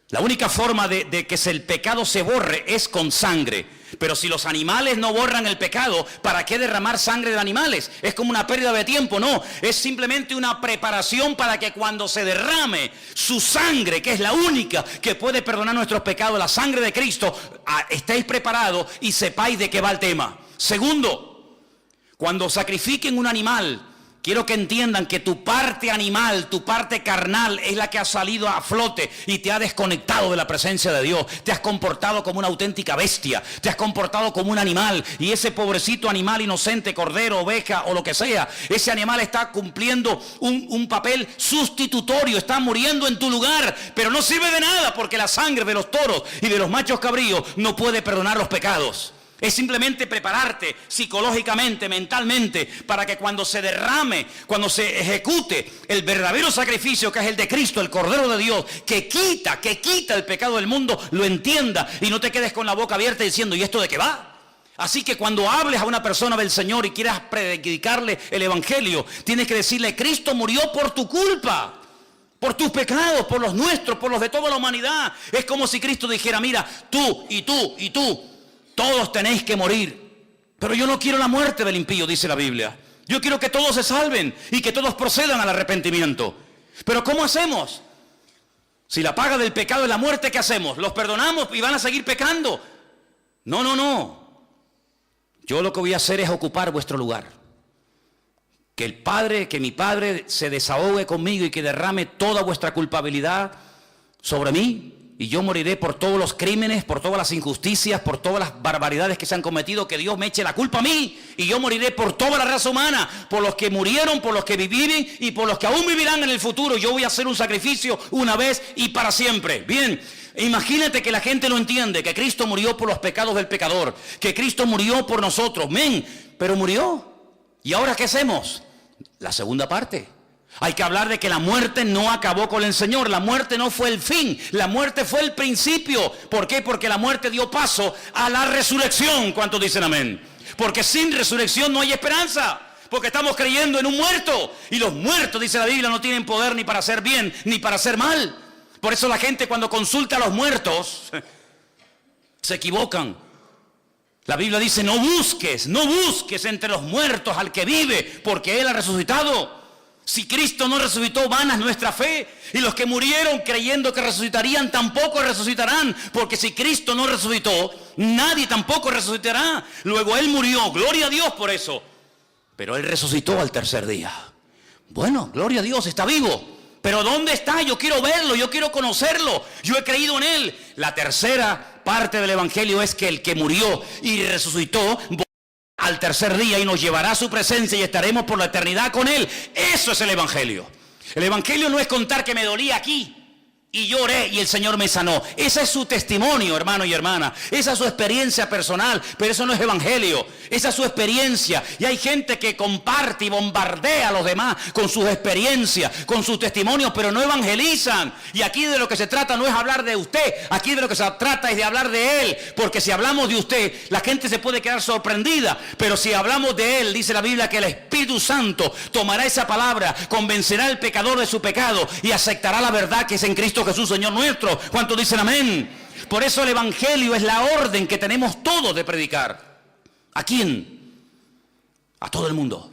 La única forma de que el pecado se borre es con sangre. Pero si los animales no borran el pecado, ¿para qué derramar sangre de animales? Es como una pérdida de tiempo, no. Es simplemente una preparación para que cuando se derrame su sangre, que es la única que puede perdonar nuestros pecados, la sangre de Cristo, estéis preparados y sepáis de qué va el tema. Segundo, cuando sacrifiquen un animal, quiero que entiendan que tu parte animal, tu parte carnal es la que ha salido a flote y te ha desconectado de la presencia de Dios. Te has comportado como una auténtica bestia, te has comportado como un animal, y ese pobrecito animal inocente, cordero, oveja o lo que sea, ese animal está cumpliendo un papel sustitutorio, está muriendo en tu lugar, pero no sirve de nada porque la sangre de los toros y de los machos cabríos no puede perdonar los pecados. Es simplemente prepararte psicológicamente, mentalmente, para que cuando se derrame, cuando se ejecute el verdadero sacrificio que es el de Cristo, el Cordero de Dios, que quita el pecado del mundo, lo entienda y no te quedes con la boca abierta diciendo, ¿y esto de qué va? Así que cuando hables a una persona del Señor y quieras predicarle el Evangelio, tienes que decirle, Cristo murió por tu culpa, por tus pecados, por los nuestros, por los de toda la humanidad. Es como si Cristo dijera, mira, tú y tú y tú, todos tenéis que morir, pero yo no quiero la muerte del impío, dice la Biblia. Yo quiero que todos se salven y que todos procedan al arrepentimiento. Pero ¿cómo hacemos? Si la paga del pecado es la muerte, ¿qué hacemos? ¿Los perdonamos y van a seguir pecando? No. Yo lo que voy a hacer es ocupar vuestro lugar. Que mi Padre se desahogue conmigo y que derrame toda vuestra culpabilidad sobre mí. Y yo moriré por todos los crímenes, por todas las injusticias, por todas las barbaridades que se han cometido, que Dios me eche la culpa a mí. Y yo moriré por toda la raza humana, por los que murieron, por los que viven y por los que aún vivirán en el futuro. Yo voy a hacer un sacrificio una vez y para siempre. Bien, imagínate que la gente no entiende que Cristo murió por los pecados del pecador, que Cristo murió por nosotros. Pero murió. ¿Y ahora qué hacemos? La segunda parte. Hay que hablar de que la muerte no acabó con el Señor. La muerte no fue el fin, la muerte fue el principio. ¿Por qué? Porque la muerte dio paso a la resurrección. ¿Cuántos dicen amén? Porque sin resurrección no hay esperanza. Porque estamos creyendo en un muerto. Y los muertos, dice la Biblia, no tienen poder ni para hacer bien ni para hacer mal. Por eso la gente cuando consulta a los muertos se equivocan. La Biblia dice, no busques entre los muertos al que vive, porque Él ha resucitado. Si Cristo no resucitó, vana es nuestra fe. Y los que murieron creyendo que resucitarían, tampoco resucitarán. Porque si Cristo no resucitó, nadie tampoco resucitará. Luego Él murió, gloria a Dios por eso. Pero Él resucitó al tercer día. Bueno, gloria a Dios, está vivo. Pero ¿dónde está? Yo quiero verlo, yo quiero conocerlo. Yo he creído en Él. La tercera parte del Evangelio es que el que murió y resucitó al tercer día y nos llevará a su presencia y estaremos por la eternidad con Él. Eso es el Evangelio. El Evangelio no es contar que me dolía aquí y lloré y el Señor me sanó. Ese es su testimonio, hermano y hermana. Esa es su experiencia personal, pero eso no es Evangelio. Esa es su experiencia. Y hay gente que comparte y bombardea a los demás con sus experiencias, con sus testimonios, pero no evangelizan. Y aquí de lo que se trata no es hablar de usted. Aquí de lo que se trata es de hablar de Él. Porque si hablamos de usted, la gente se puede quedar sorprendida. Pero si hablamos de Él, dice la Biblia que el Espíritu Santo tomará esa palabra, convencerá al pecador de su pecado y aceptará la verdad que es en Cristo Jesús, Señor nuestro. ¿Cuántos dicen amén? Por eso el Evangelio es la orden que tenemos todos de predicar. ¿A quién? A todo el mundo.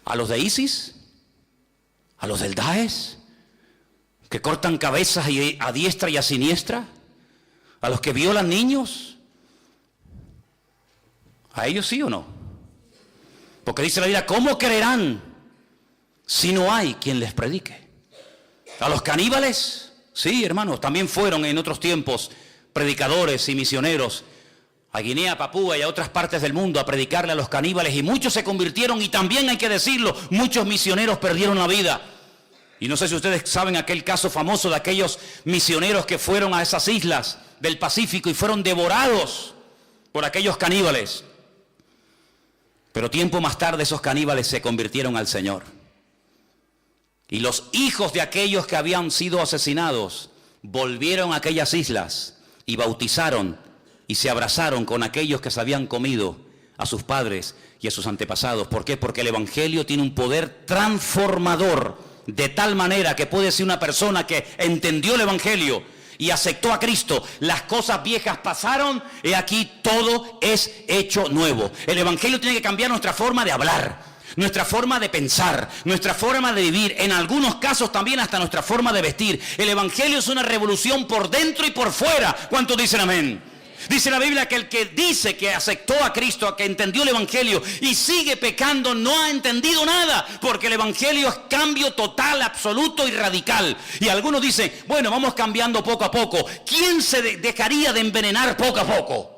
A los de ISIS, a los del Daesh, que cortan cabezas a diestra y a siniestra, a los que violan niños. ¿A ellos sí o no? Porque dice la Biblia, ¿cómo creerán si no hay quien les predique? A los caníbales, sí, hermanos, también fueron en otros tiempos predicadores y misioneros a Guinea, Papúa y a otras partes del mundo a predicarle a los caníbales, y muchos se convirtieron, y también hay que decirlo, muchos misioneros perdieron la vida. Y no sé si ustedes saben aquel caso famoso de aquellos misioneros que fueron a esas islas del Pacífico y fueron devorados por aquellos caníbales. Pero tiempo más tarde esos caníbales se convirtieron al Señor. Y los hijos de aquellos que habían sido asesinados volvieron a aquellas islas y bautizaron y se abrazaron con aquellos que se habían comido a sus padres y a sus antepasados. ¿Por qué? Porque el Evangelio tiene un poder transformador de tal manera que puede ser una persona que entendió el Evangelio y aceptó a Cristo. Las cosas viejas pasaron y aquí todo es hecho nuevo. El Evangelio tiene que cambiar nuestra forma de hablar, nuestra forma de pensar, nuestra forma de vivir, en algunos casos también hasta nuestra forma de vestir. El Evangelio es una revolución por dentro y por fuera. ¿Cuántos dicen amén? Dice la Biblia que el que dice que aceptó a Cristo, que entendió el Evangelio y sigue pecando, no ha entendido nada, porque el Evangelio es cambio total, absoluto y radical. Y algunos dicen, bueno, vamos cambiando poco a poco. ¿Quién se dejaría de envenenar poco a poco?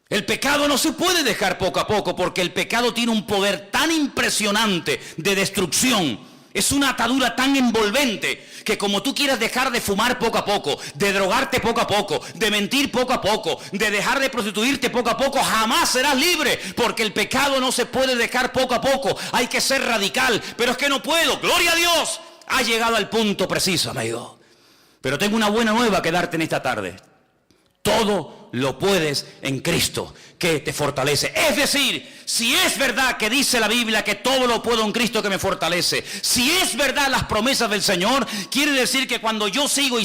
El pecado no se puede dejar poco a poco, porque el pecado tiene un poder tan impresionante de destrucción. Es una atadura tan envolvente que como tú quieras dejar de fumar poco a poco, de drogarte poco a poco, de mentir poco a poco, de dejar de prostituirte poco a poco, jamás serás libre, porque el pecado no se puede dejar poco a poco. Hay que ser radical, pero es que no puedo. Gloria a Dios, ha llegado al punto preciso, amigo. Pero tengo una buena nueva que darte en esta tarde. Todo lo puedes en Cristo, que te fortalece. Es decir, si es verdad que dice la Biblia que todo lo puedo en Cristo que me fortalece, si es verdad las promesas del Señor, quiere decir que cuando yo sigo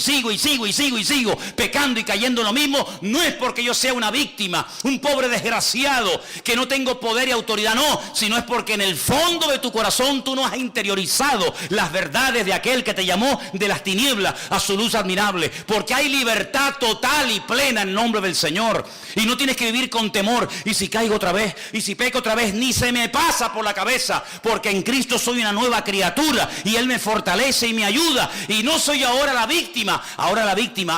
pecando y cayendo en lo mismo, no es porque yo sea una víctima, un pobre desgraciado, que no tengo poder y autoridad, no, sino es porque en el fondo de tu corazón tú no has interiorizado las verdades de aquel que te llamó de las tinieblas a su luz admirable, porque hay libertad total y plena en nombre del Señor, y no tienes que vivir con temor, y si caigo otra vez, y si peco otra vez, ni se me pasa por la cabeza, porque en Cristo soy una nueva criatura, y Él me fortalece y me ayuda, y no soy ahora la víctima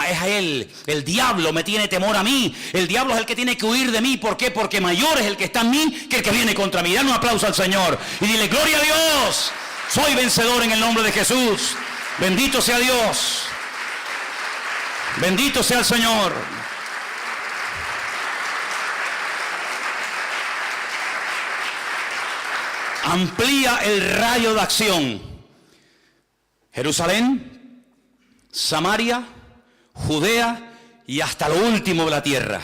es Él. El diablo me tiene temor a mí, el diablo es el que tiene que huir de mí. ¿Por qué? Porque mayor es el que está en mí que el que viene contra mí. Dale un aplauso al Señor y dile, gloria a Dios, soy vencedor en el nombre de Jesús. Bendito sea Dios, bendito sea el Señor. Amplía el radio de acción. Jerusalén, Samaria, Judea y hasta lo último de la tierra.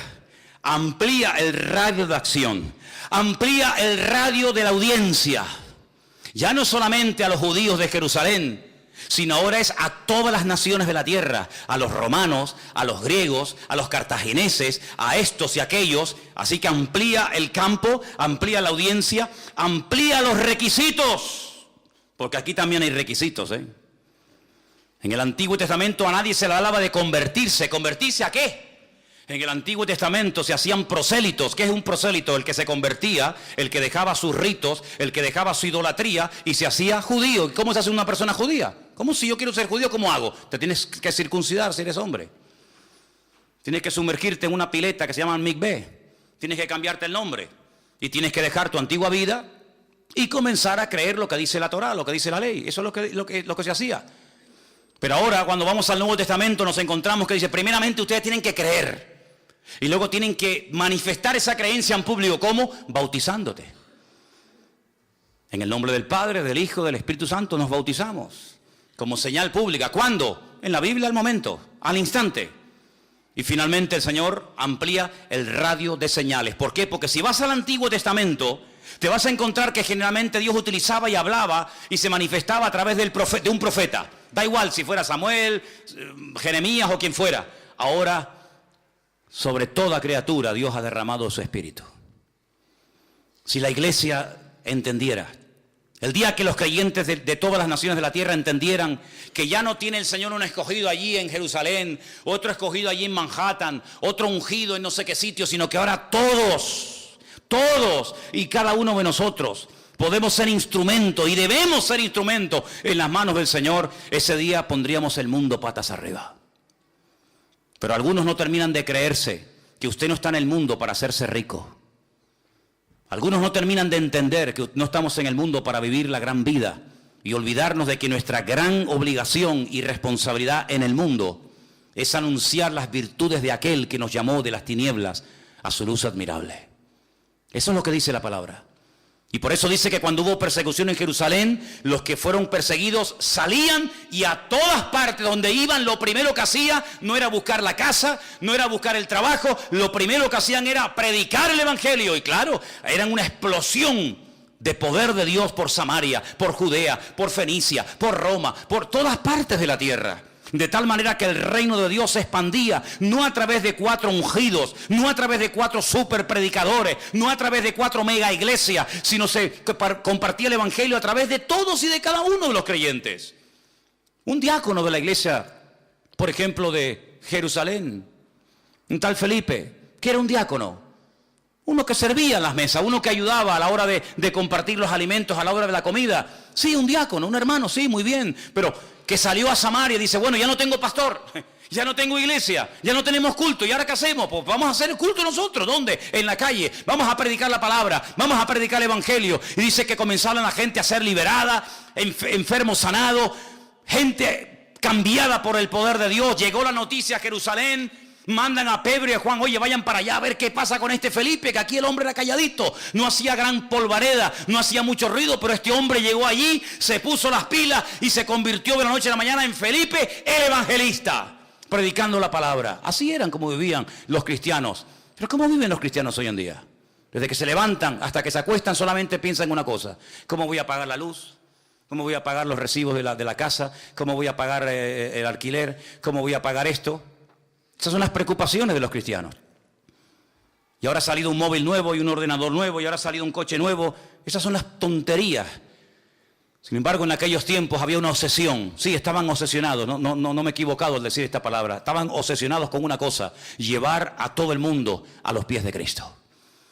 Amplía el radio de acción. Amplía el radio de la audiencia. Ya no solamente a los judíos de Jerusalén, sino ahora es a todas las naciones de la tierra, a los romanos, a los griegos, a los cartagineses, a estos y aquellos. Así que amplía el campo, amplía la audiencia, amplía los requisitos, porque aquí también hay requisitos, En el Antiguo Testamento a nadie se le hablaba de convertirse. ¿Convertirse a qué? En el Antiguo Testamento se hacían prosélitos. ¿Qué es un prosélito? El que se convertía, el que dejaba sus ritos, el que dejaba su idolatría y se hacía judío. ¿Cómo se hace una persona judía? ¿Cómo si yo quiero ser judío, cómo hago? Te tienes que circuncidar si eres hombre. Tienes que sumergirte en una pileta que se llama mikvé. Tienes que cambiarte el nombre. Y tienes que dejar tu antigua vida y comenzar a creer lo que dice la Torá, lo que dice la ley. Eso es lo que se hacía. Pero ahora cuando vamos al Nuevo Testamento nos encontramos que dice, primeramente ustedes tienen que creer. Y luego tienen que manifestar esa creencia en público. ¿Cómo? Bautizándote. En el nombre del Padre, del Hijo, del Espíritu Santo nos bautizamos. Como señal pública. ¿Cuándo? En la Biblia al momento, al instante. Y finalmente el Señor amplía el radio de señales. ¿Por qué? Porque si vas al Antiguo Testamento, te vas a encontrar que generalmente Dios utilizaba y hablaba y se manifestaba a través de un profeta. Da igual si fuera Samuel, Jeremías o quien fuera. Ahora, sobre toda criatura, Dios ha derramado su Espíritu. Si la iglesia entendiera, el día que los creyentes de todas las naciones de la tierra entendieran que ya no tiene el Señor un escogido allí en Jerusalén, otro escogido allí en Manhattan, otro ungido en no sé qué sitio, sino que ahora todos y cada uno de nosotros podemos ser instrumentos y debemos ser instrumentos en las manos del Señor, ese día pondríamos el mundo patas arriba. Pero algunos no terminan de creerse que usted no está en el mundo para hacerse rico. Algunos no terminan de entender que no estamos en el mundo para vivir la gran vida y olvidarnos de que nuestra gran obligación y responsabilidad en el mundo es anunciar las virtudes de aquel que nos llamó de las tinieblas a su luz admirable. Eso es lo que dice la palabra. Y por eso dice que cuando hubo persecución en Jerusalén, los que fueron perseguidos salían y a todas partes donde iban, lo primero que hacían no era buscar la casa, no era buscar el trabajo, lo primero que hacían era predicar el Evangelio. Y claro, eran una explosión de poder de Dios por Samaria, por Judea, por Fenicia, por Roma, por todas partes de la tierra. De tal manera que el reino de Dios se expandía, no a través de 4 ungidos, no a través de 4 super predicadores, no a través de 4 mega iglesias, sino se compartía el evangelio a través de todos y de cada uno de los creyentes. Un diácono de la iglesia, por ejemplo, de Jerusalén, un tal Felipe, que era un diácono, uno que servía en las mesas, uno que ayudaba a la hora de compartir los alimentos, a la hora de la comida. Sí, un diácono, un hermano, sí, muy bien, pero que salió a Samaria y dice, bueno, ya no tengo pastor, ya no tengo iglesia, ya no tenemos culto, ¿y ahora qué hacemos? Pues vamos a hacer el culto nosotros. ¿Dónde? En la calle. Vamos a predicar la palabra, vamos a predicar el evangelio. Y dice que comenzaron la gente a ser liberada, enfermos sanados, gente cambiada por el poder de Dios. Llegó la noticia a Jerusalén. Mandan a Pedro y a Juan, oye, vayan para allá a ver qué pasa con este Felipe, que aquí el hombre era calladito, no hacía gran polvareda, no hacía mucho ruido, pero este hombre llegó allí, se puso las pilas y se convirtió de la noche a la mañana en Felipe, el evangelista, predicando la palabra. Así eran como vivían los cristianos. Pero ¿cómo viven los cristianos hoy en día? Desde que se levantan hasta que se acuestan solamente piensan en una cosa: ¿cómo voy a pagar la luz? ¿Cómo voy a pagar los recibos de la casa? ¿Cómo voy a pagar el alquiler? ¿Cómo voy a pagar esto? Esas son las preocupaciones de los cristianos. Y ahora ha salido un móvil nuevo y un ordenador nuevo, y ahora ha salido un coche nuevo. Esas son las tonterías. Sin embargo, en aquellos tiempos había una obsesión. Sí, estaban obsesionados, no me he equivocado al decir esta palabra. Estaban obsesionados con una cosa: llevar a todo el mundo a los pies de Cristo.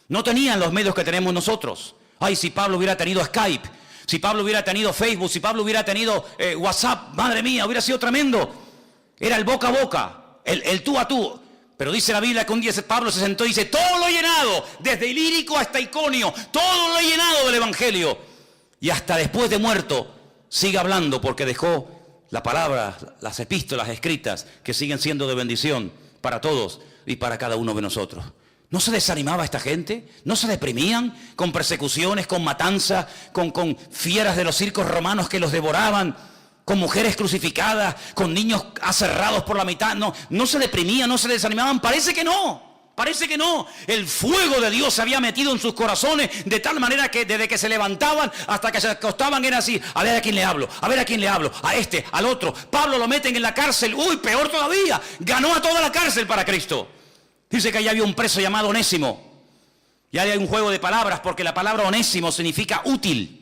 No tenían los medios que tenemos nosotros. Ay, si Pablo hubiera tenido Skype, si Pablo hubiera tenido Facebook, si Pablo hubiera tenido WhatsApp, madre mía, hubiera sido tremendo. Era el boca a boca. El tú a tú. Pero dice la Biblia que un día Pablo se sentó y dice, todo lo he llenado, desde Ilírico hasta Iconio, todo lo he llenado del evangelio. Y hasta después de muerto sigue hablando, porque dejó la palabra, las epístolas escritas, que siguen siendo de bendición para todos y para cada uno de nosotros. ¿No se desanimaba esta gente? ¿No se deprimían con persecuciones, con matanzas, con fieras de los circos romanos que los devoraban? Con mujeres crucificadas, con niños aserrados por la mitad. No se deprimían, no se desanimaban. Parece que no. El fuego de Dios se había metido en sus corazones de tal manera que desde que se levantaban hasta que se acostaban era así: a ver a quién le hablo, a ver a quién le hablo, a este, al otro. Pablo lo meten en la cárcel. Uy, peor todavía, ganó a toda la cárcel para Cristo. Dice que allá había un preso llamado Onésimo. Y ahí hay un juego de palabras, porque la palabra Onésimo significa útil.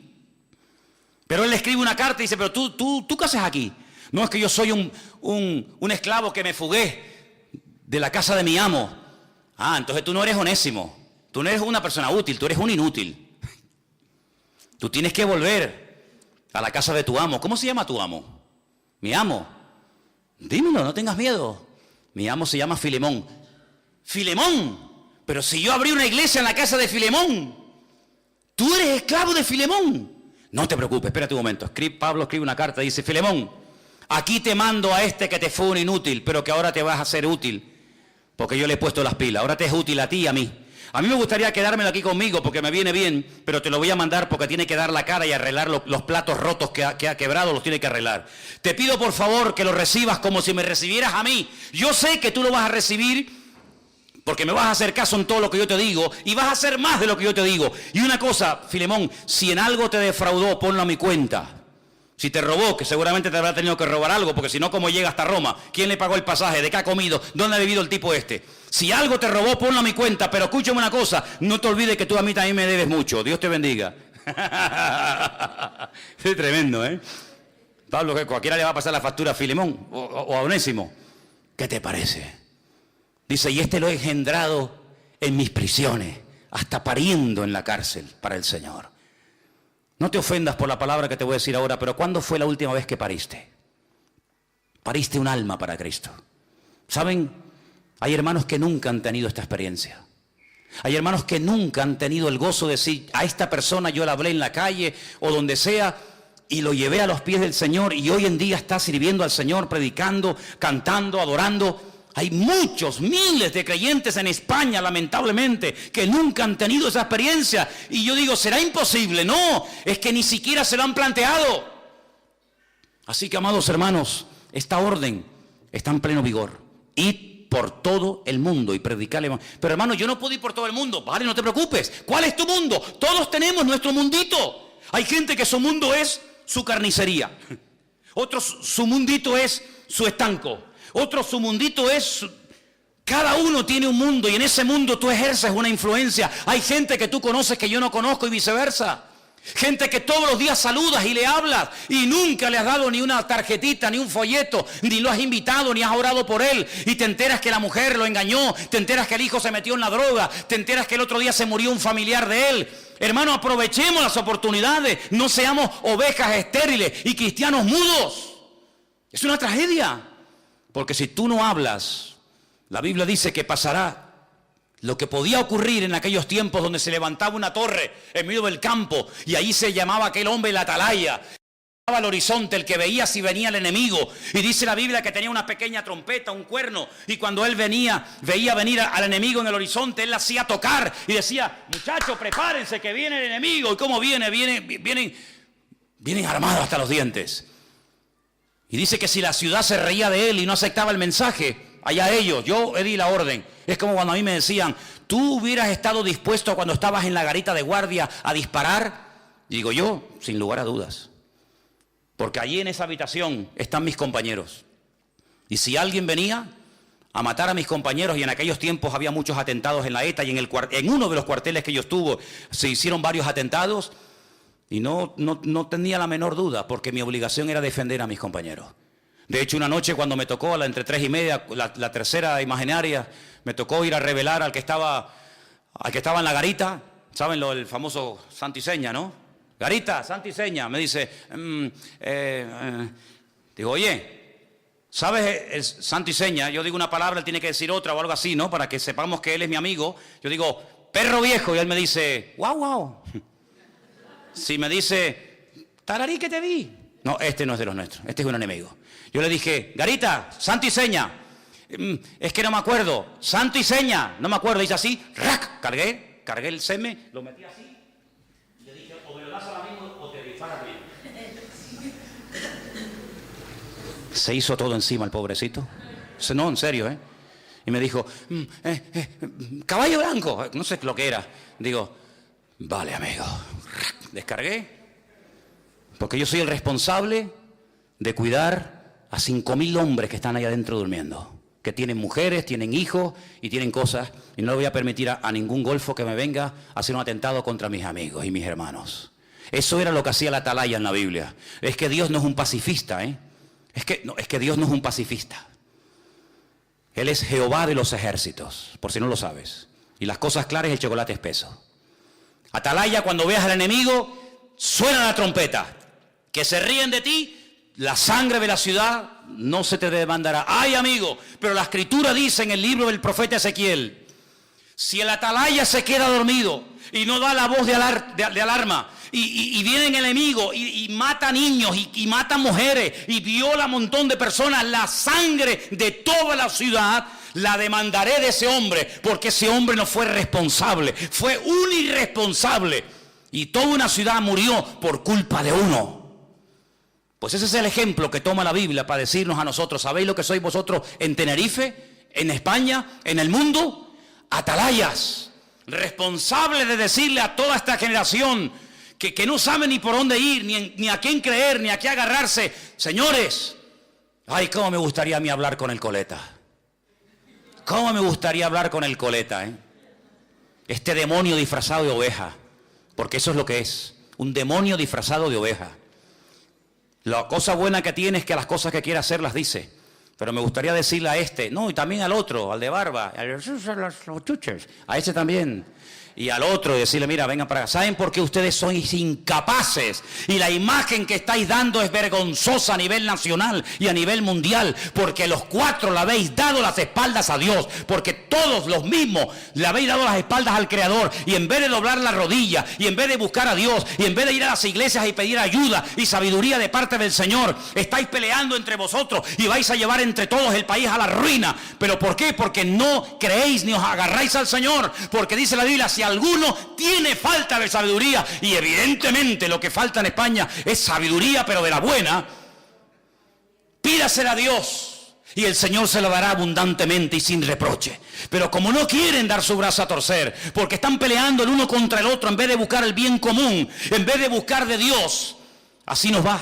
Pero él le escribe una carta y dice, pero tú ¿qué haces aquí? No, es que yo soy un esclavo que me fugué de la casa de mi amo. Ah, entonces tú no eres Onésimo. Tú no eres una persona útil, tú eres un inútil. Tú tienes que volver a la casa de tu amo. ¿Cómo se llama tu amo? Mi amo. Dímelo, no tengas miedo. Mi amo se llama Filemón. Filemón. Pero si yo abrí una iglesia en la casa de Filemón, tú eres esclavo de Filemón. No te preocupes, espérate un momento. Pablo escribe una carta y dice, Filemón, aquí te mando a este que te fue un inútil, pero que ahora te vas a ser útil, porque yo le he puesto las pilas. Ahora te es útil a ti y a mí. A mí me gustaría quedármelo aquí conmigo porque me viene bien, pero te lo voy a mandar porque tiene que dar la cara y arreglar los platos rotos que ha quebrado, los tiene que arreglar. Te pido por favor que lo recibas como si me recibieras a mí. Yo sé que tú lo vas a recibir porque me vas a hacer caso en todo lo que yo te digo y vas a hacer más de lo que yo te digo. Y una cosa, Filemón, si en algo te defraudó, ponlo a mi cuenta. Si te robó, que seguramente te habrá tenido que robar algo, porque si no, ¿cómo llega hasta Roma? ¿Quién le pagó el pasaje? ¿De qué ha comido? ¿Dónde ha vivido el tipo este? Si algo te robó, ponlo a mi cuenta, pero escúchame una cosa, no te olvides que tú a mí también me debes mucho. Dios te bendiga. Es tremendo, ¿eh? Pablo, que cualquiera le va a pasar la factura a Filemón o a Onésimo. ¿Qué te parece? Dice, y este lo he engendrado en mis prisiones, hasta pariendo en la cárcel para el Señor. No te ofendas por la palabra que te voy a decir ahora, pero ¿cuándo fue la última vez que pariste? Pariste un alma para Cristo. ¿Saben? Hay hermanos que nunca han tenido esta experiencia. Hay hermanos que nunca han tenido el gozo de decir, a esta persona yo la hablé en la calle o donde sea y lo llevé a los pies del Señor y hoy en día está sirviendo al Señor, predicando, cantando, adorando. Hay muchos, miles de creyentes en España, lamentablemente, que nunca han tenido esa experiencia. Y yo digo, ¿será imposible? No, es que ni siquiera se lo han planteado. Así que, amados hermanos, esta orden está en pleno vigor. Id por todo el mundo y predicarle. Pero hermano, yo no puedo ir por todo el mundo. Vale, no te preocupes. ¿Cuál es tu mundo? Todos tenemos nuestro mundito. Hay gente que su mundo es su carnicería. Otros su mundito es su estanco. Otros su mundito es... Cada uno tiene un mundo y en ese mundo tú ejerces una influencia. Hay gente que tú conoces que yo no conozco y viceversa. Gente que todos los días saludas y le hablas y nunca le has dado ni una tarjetita, ni un folleto, ni lo has invitado, ni has orado por él. Y te enteras que la mujer lo engañó, te enteras que el hijo se metió en la droga, te enteras que el otro día se murió un familiar de él. Hermano, aprovechemos las oportunidades, no seamos ovejas estériles y cristianos mudos. Es una tragedia, porque si tú no hablas, la Biblia dice que pasará lo que podía ocurrir en aquellos tiempos donde se levantaba una torre en medio del campo y ahí se llamaba aquel hombre la atalaya. Al horizonte, el que veía si venía el enemigo. Y dice la Biblia que tenía una pequeña trompeta, un cuerno, y cuando él veía venir al enemigo en el horizonte, él la hacía tocar y decía: muchachos, prepárense que viene el enemigo. ¿Y cómo viene? Vienen armados hasta los dientes. Y dice que si la ciudad se reía de él y no aceptaba el mensaje, allá ellos, yo di la orden. Es como cuando a mí me decían: ¿tú hubieras estado dispuesto cuando estabas en la garita de guardia a disparar? Y digo yo, sin lugar a dudas. Porque allí en esa habitación están mis compañeros. Y si alguien venía a matar a mis compañeros, y en aquellos tiempos había muchos atentados en la ETA, y en uno de los cuarteles que yo estuve se hicieron varios atentados, y no tenía la menor duda, porque mi obligación era defender a mis compañeros. De hecho, una noche cuando me tocó, entre 3:30, la tercera imaginaria, me tocó ir a revelar al que estaba en la garita. ¿Saben el famoso santo y seña, no? Garita, santo y seña. Me dice, digo, oye, ¿sabes el santo y seña? Yo digo una palabra, él tiene que decir otra o algo así, ¿no? Para que sepamos que él es mi amigo. Yo digo, perro viejo, y él me dice, wow. Si me dice, tararí que te vi. No, este no es de los nuestros, este es un enemigo. Yo le dije, Garita, santo y seña. Es que no me acuerdo. Santo y seña, no me acuerdo. Dice así, ¡rac! Cargué el seme, lo metí así. Y le dije, o me lo das al amigo o te disparas bien. Se hizo todo encima el pobrecito. No, en serio, ¿eh? Y me dijo, caballo blanco. No sé lo que era. Digo, vale, amigo. Descargué. Porque yo soy el responsable de cuidar a 5.000 hombres que están ahí adentro durmiendo, que tienen mujeres, tienen hijos y tienen cosas, y no le voy a permitir a ningún golfo que me venga a hacer un atentado contra mis amigos y mis hermanos. Eso era lo que hacía la atalaya en la Biblia. Es que Dios no es un pacifista, ¿eh? Es que Dios no es un pacifista. Él es Jehová de los ejércitos, por si no lo sabes. Y las cosas claras, el chocolate espeso. Atalaya, cuando veas al enemigo, suena la trompeta. Que se ríen de ti, la sangre de la ciudad no se te demandará. ¡Ay, amigo! Pero la Escritura dice en el libro del profeta Ezequiel, si el atalaya se queda dormido y no da la voz de alarma, y viene el enemigo y mata niños y mata mujeres y viola a un montón de personas, la sangre de toda la ciudad la demandaré de ese hombre, porque ese hombre no fue responsable, fue un irresponsable, y toda una ciudad murió por culpa de uno. Pues ese es el ejemplo que toma la Biblia para decirnos a nosotros: ¿sabéis lo que sois vosotros en Tenerife, en España, en el mundo? Atalayas, responsables de decirle a toda esta generación que no sabe ni por dónde ir, ni a quién creer, ni a qué agarrarse. Señores, ay, cómo me gustaría a mí hablar con el coleta. Cómo me gustaría hablar con el coleta, ¿eh? Este demonio disfrazado de oveja, porque eso es lo que es, un demonio disfrazado de oveja. La cosa buena que tiene es que las cosas que quiere hacer las dice. Pero me gustaría decirle a este, no, y también al otro, al de barba, a ese también. Y al otro, y decirle, mira, vengan para acá. ¿Saben por qué ustedes sois incapaces? Y la imagen que estáis dando es vergonzosa a nivel nacional y a nivel mundial. Porque los cuatro le habéis dado las espaldas a Dios. Porque todos los mismos le habéis dado las espaldas al Creador. Y en vez de doblar la rodilla, y en vez de buscar a Dios, y en vez de ir a las iglesias y pedir ayuda y sabiduría de parte del Señor, estáis peleando entre vosotros y vais a llevar entre todos el país a la ruina. ¿Pero por qué? Porque no creéis ni os agarráis al Señor. Porque dice la Biblia, si alguno tiene falta de sabiduría, y evidentemente lo que falta en España es sabiduría, pero de la buena, pídasela a Dios. Y el Señor se lo dará abundantemente y sin reproche. Pero como no quieren dar su brazo a torcer, porque están peleando el uno contra el otro en vez de buscar el bien común, en vez de buscar de Dios, así nos va.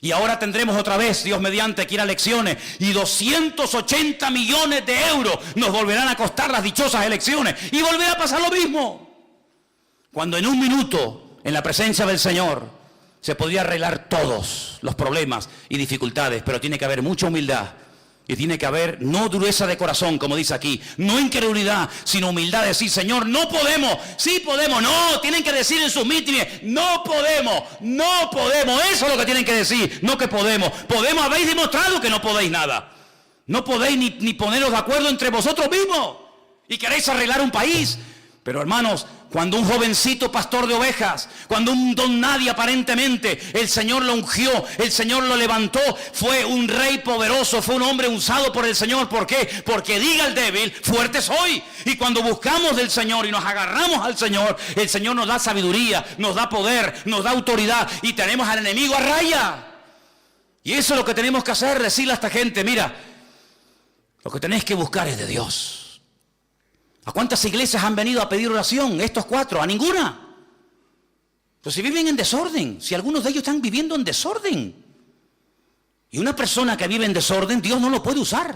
Y ahora tendremos otra vez, Dios mediante, que ir a elecciones. Y 280 millones de euros nos volverán a costar las dichosas elecciones. Y volverá a pasar lo mismo. Cuando en un minuto, en la presencia del Señor, se podría arreglar todos los problemas y dificultades, pero tiene que haber mucha humildad y tiene que haber no dureza de corazón, como dice aquí, no incredulidad, sino humildad de decir, Señor, no podemos, sí podemos, no, tienen que decir en sus mítines, no podemos, eso es lo que tienen que decir, no que podemos, habéis demostrado que no podéis nada, no podéis ni poneros de acuerdo entre vosotros mismos y queréis arreglar un país. Pero hermanos, cuando un jovencito pastor de ovejas, cuando un don nadie aparentemente, el Señor lo ungió, el Señor lo levantó, fue un rey poderoso, fue un hombre usado por el Señor. ¿Por qué? Porque diga el débil, fuerte soy. Y cuando buscamos del Señor y nos agarramos al Señor, el Señor nos da sabiduría, nos da poder, nos da autoridad y tenemos al enemigo a raya. Y eso es lo que tenemos que hacer, decirle a esta gente, mira, lo que tenéis que buscar es de Dios. ¿A cuántas iglesias han venido a pedir oración? Estos 4, a ninguna. Pero si viven en desorden, si algunos de ellos están viviendo en desorden. Y una persona que vive en desorden, Dios no lo puede usar.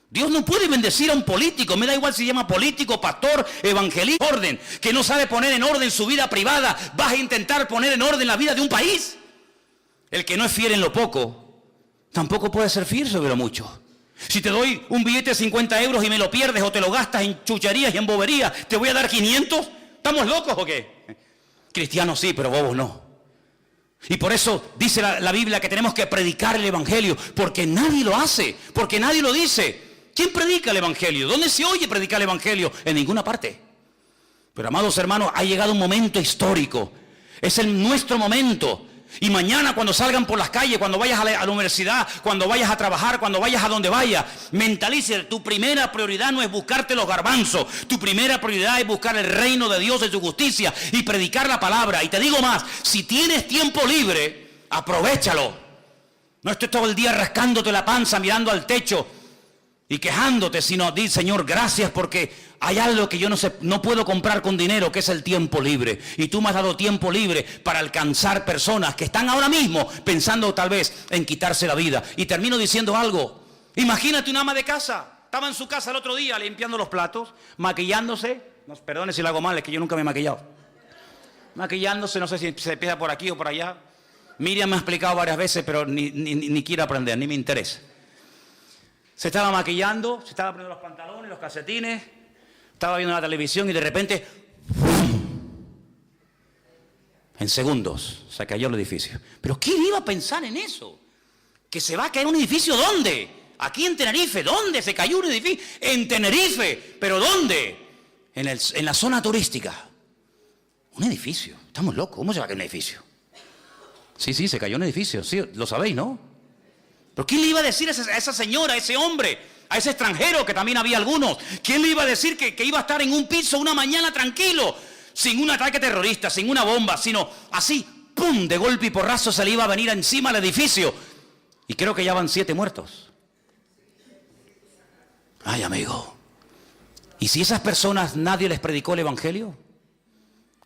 Dios no puede bendecir a un político, me da igual si se llama político, pastor, evangelista, orden, que no sabe poner en orden su vida privada, vas a intentar poner en orden la vida de un país. El que no es fiel en lo poco, tampoco puede ser fiel sobre lo mucho. Si te doy un billete de 50 euros y me lo pierdes o te lo gastas en chucherías y en boberías, ¿te voy a dar 500? ¿Estamos locos o qué? Cristianos sí, pero bobos no. Y por eso dice la Biblia que tenemos que predicar el Evangelio, porque nadie lo hace, porque nadie lo dice. ¿Quién predica el Evangelio? ¿Dónde se oye predicar el Evangelio? En ninguna parte. Pero amados hermanos, ha llegado un momento histórico. Es nuestro momento. Y mañana cuando salgan por las calles, cuando vayas a la universidad, cuando vayas a trabajar, cuando vayas a donde vayas, mentalice, tu primera prioridad no es buscarte los garbanzos, tu primera prioridad es buscar el reino de Dios y su justicia y predicar la palabra. Y te digo más, si tienes tiempo libre, aprovéchalo. No estés todo el día rascándote la panza, mirando al techo y quejándote, sino di, Señor, gracias porque hay algo que yo no puedo comprar con dinero, que es el tiempo libre. Y tú me has dado tiempo libre para alcanzar personas que están ahora mismo pensando tal vez en quitarse la vida. Y termino diciendo algo. Imagínate una ama de casa. Estaba en su casa el otro día limpiando los platos, maquillándose. No, perdone si lo hago mal, es que yo nunca me he maquillado. Maquillándose, no sé si se empieza por aquí o por allá. Miriam me ha explicado varias veces, pero ni quiero aprender, ni me interesa. Se estaba maquillando, se estaba poniendo los pantalones, los calcetines, estaba viendo la televisión y de repente, en segundos, se cayó el edificio. ¿Pero quién iba a pensar en eso? ¿Que se va a caer un edificio dónde? Aquí en Tenerife. ¿Dónde se cayó un edificio? En Tenerife. ¿Pero dónde? En la zona turística. Un edificio. Estamos locos. ¿Cómo se va a caer un edificio? Sí, se cayó un edificio. Sí, lo sabéis, ¿no? ¿Pero quién le iba a decir a esa señora, a ese hombre, a ese extranjero, que también había algunos? ¿Quién le iba a decir que iba a estar en un piso una mañana tranquilo, sin un ataque terrorista, sin una bomba, sino así, ¡pum!, de golpe y porrazo se le iba a venir encima al edificio? Y creo que ya van 7 muertos. Ay, amigo. ¿Y si esas personas nadie les predicó el Evangelio?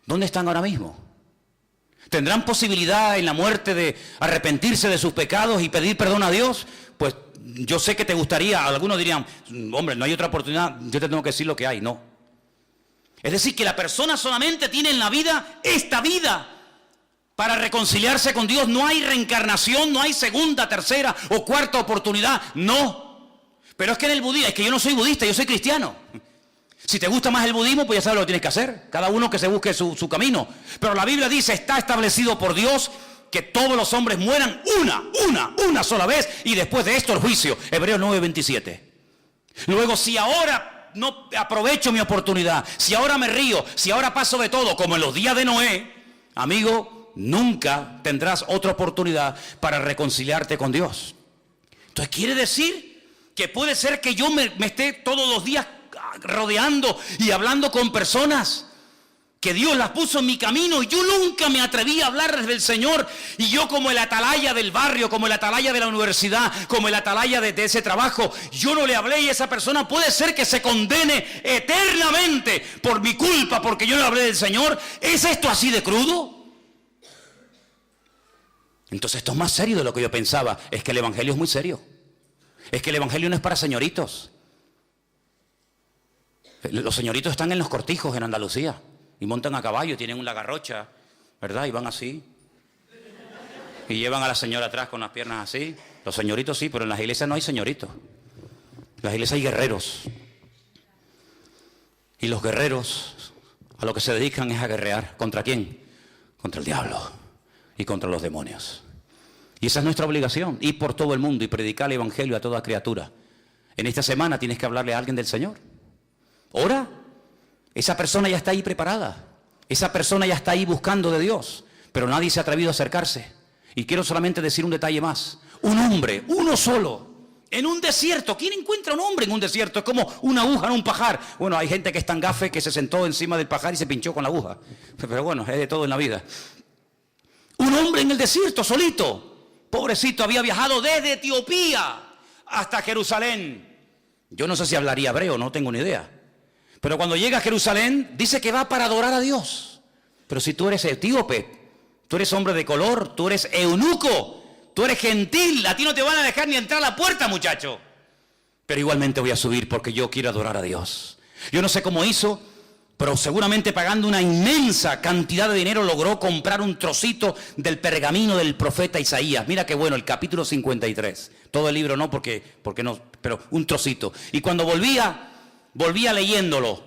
¿Dónde están ahora mismo? ¿Tendrán posibilidad en la muerte de arrepentirse de sus pecados y pedir perdón a Dios? Pues yo sé que te gustaría, algunos dirían, hombre, no hay otra oportunidad, yo te tengo que decir lo que hay. No. Es decir, que la persona solamente tiene en la vida esta vida para reconciliarse con Dios. No hay reencarnación, no hay segunda, tercera o cuarta oportunidad, no. Pero es que en el budismo, es que yo no soy budista, yo soy cristiano. Si te gusta más el budismo, pues ya sabes lo que tienes que hacer. Cada uno que se busque su camino. Pero la Biblia dice, está establecido por Dios que todos los hombres mueran una sola vez. Y después de esto el juicio. Hebreos 9:27. Luego, si ahora no aprovecho mi oportunidad, si ahora me río, si ahora paso de todo, como en los días de Noé, amigo, nunca tendrás otra oportunidad para reconciliarte con Dios. Entonces quiere decir que puede ser que yo me esté todos los días rodeando y hablando con personas que Dios las puso en mi camino y yo nunca me atreví a hablarles del Señor. Y yo, como el atalaya del barrio, como el atalaya de la universidad, como el atalaya de ese trabajo, yo no le hablé, y esa persona puede ser que se condene eternamente por mi culpa, porque yo no le hablé del Señor. ¿Es esto así de crudo? Entonces esto es más serio de lo que yo pensaba. Es que el evangelio es muy serio. Es que el evangelio no es para señoritos. Los señoritos están en los cortijos en Andalucía y montan a caballo, tienen una garrocha, ¿verdad? Y van así. Y llevan a la señora atrás con las piernas así. Los señoritos sí, pero en las iglesias no hay señoritos. En las iglesias hay guerreros. Y los guerreros a lo que se dedican es a guerrear. ¿Contra quién? Contra el diablo y contra los demonios. Y esa es nuestra obligación, ir por todo el mundo y predicar el evangelio a toda criatura. En esta semana tienes que hablarle a alguien del Señor. Ora. Esa persona ya está ahí preparada. Esa persona ya está ahí buscando de Dios. Pero nadie se ha atrevido a acercarse. Y quiero solamente decir un detalle más. Un hombre, uno solo, en un desierto. ¿Quién encuentra un hombre en un desierto? Es como una aguja en un pajar. Bueno, hay gente que es tan gafe que se sentó encima del pajar y se pinchó con la aguja. Pero bueno, es de todo en la vida. Un hombre en el desierto, solito. Pobrecito, había viajado desde Etiopía hasta Jerusalén. Yo no sé si hablaría hebreo, no tengo ni idea. Pero cuando llega a Jerusalén, dice que va para adorar a Dios. Pero si tú eres etíope, tú eres hombre de color, tú eres eunuco, tú eres gentil, a ti no te van a dejar ni entrar a la puerta, muchacho. Pero igualmente voy a subir porque yo quiero adorar a Dios. Yo no sé cómo hizo, pero seguramente pagando una inmensa cantidad de dinero logró comprar un trocito del pergamino del profeta Isaías. Mira qué bueno, el capítulo 53. Todo el libro no, porque no, pero un trocito. Y cuando volvía leyéndolo.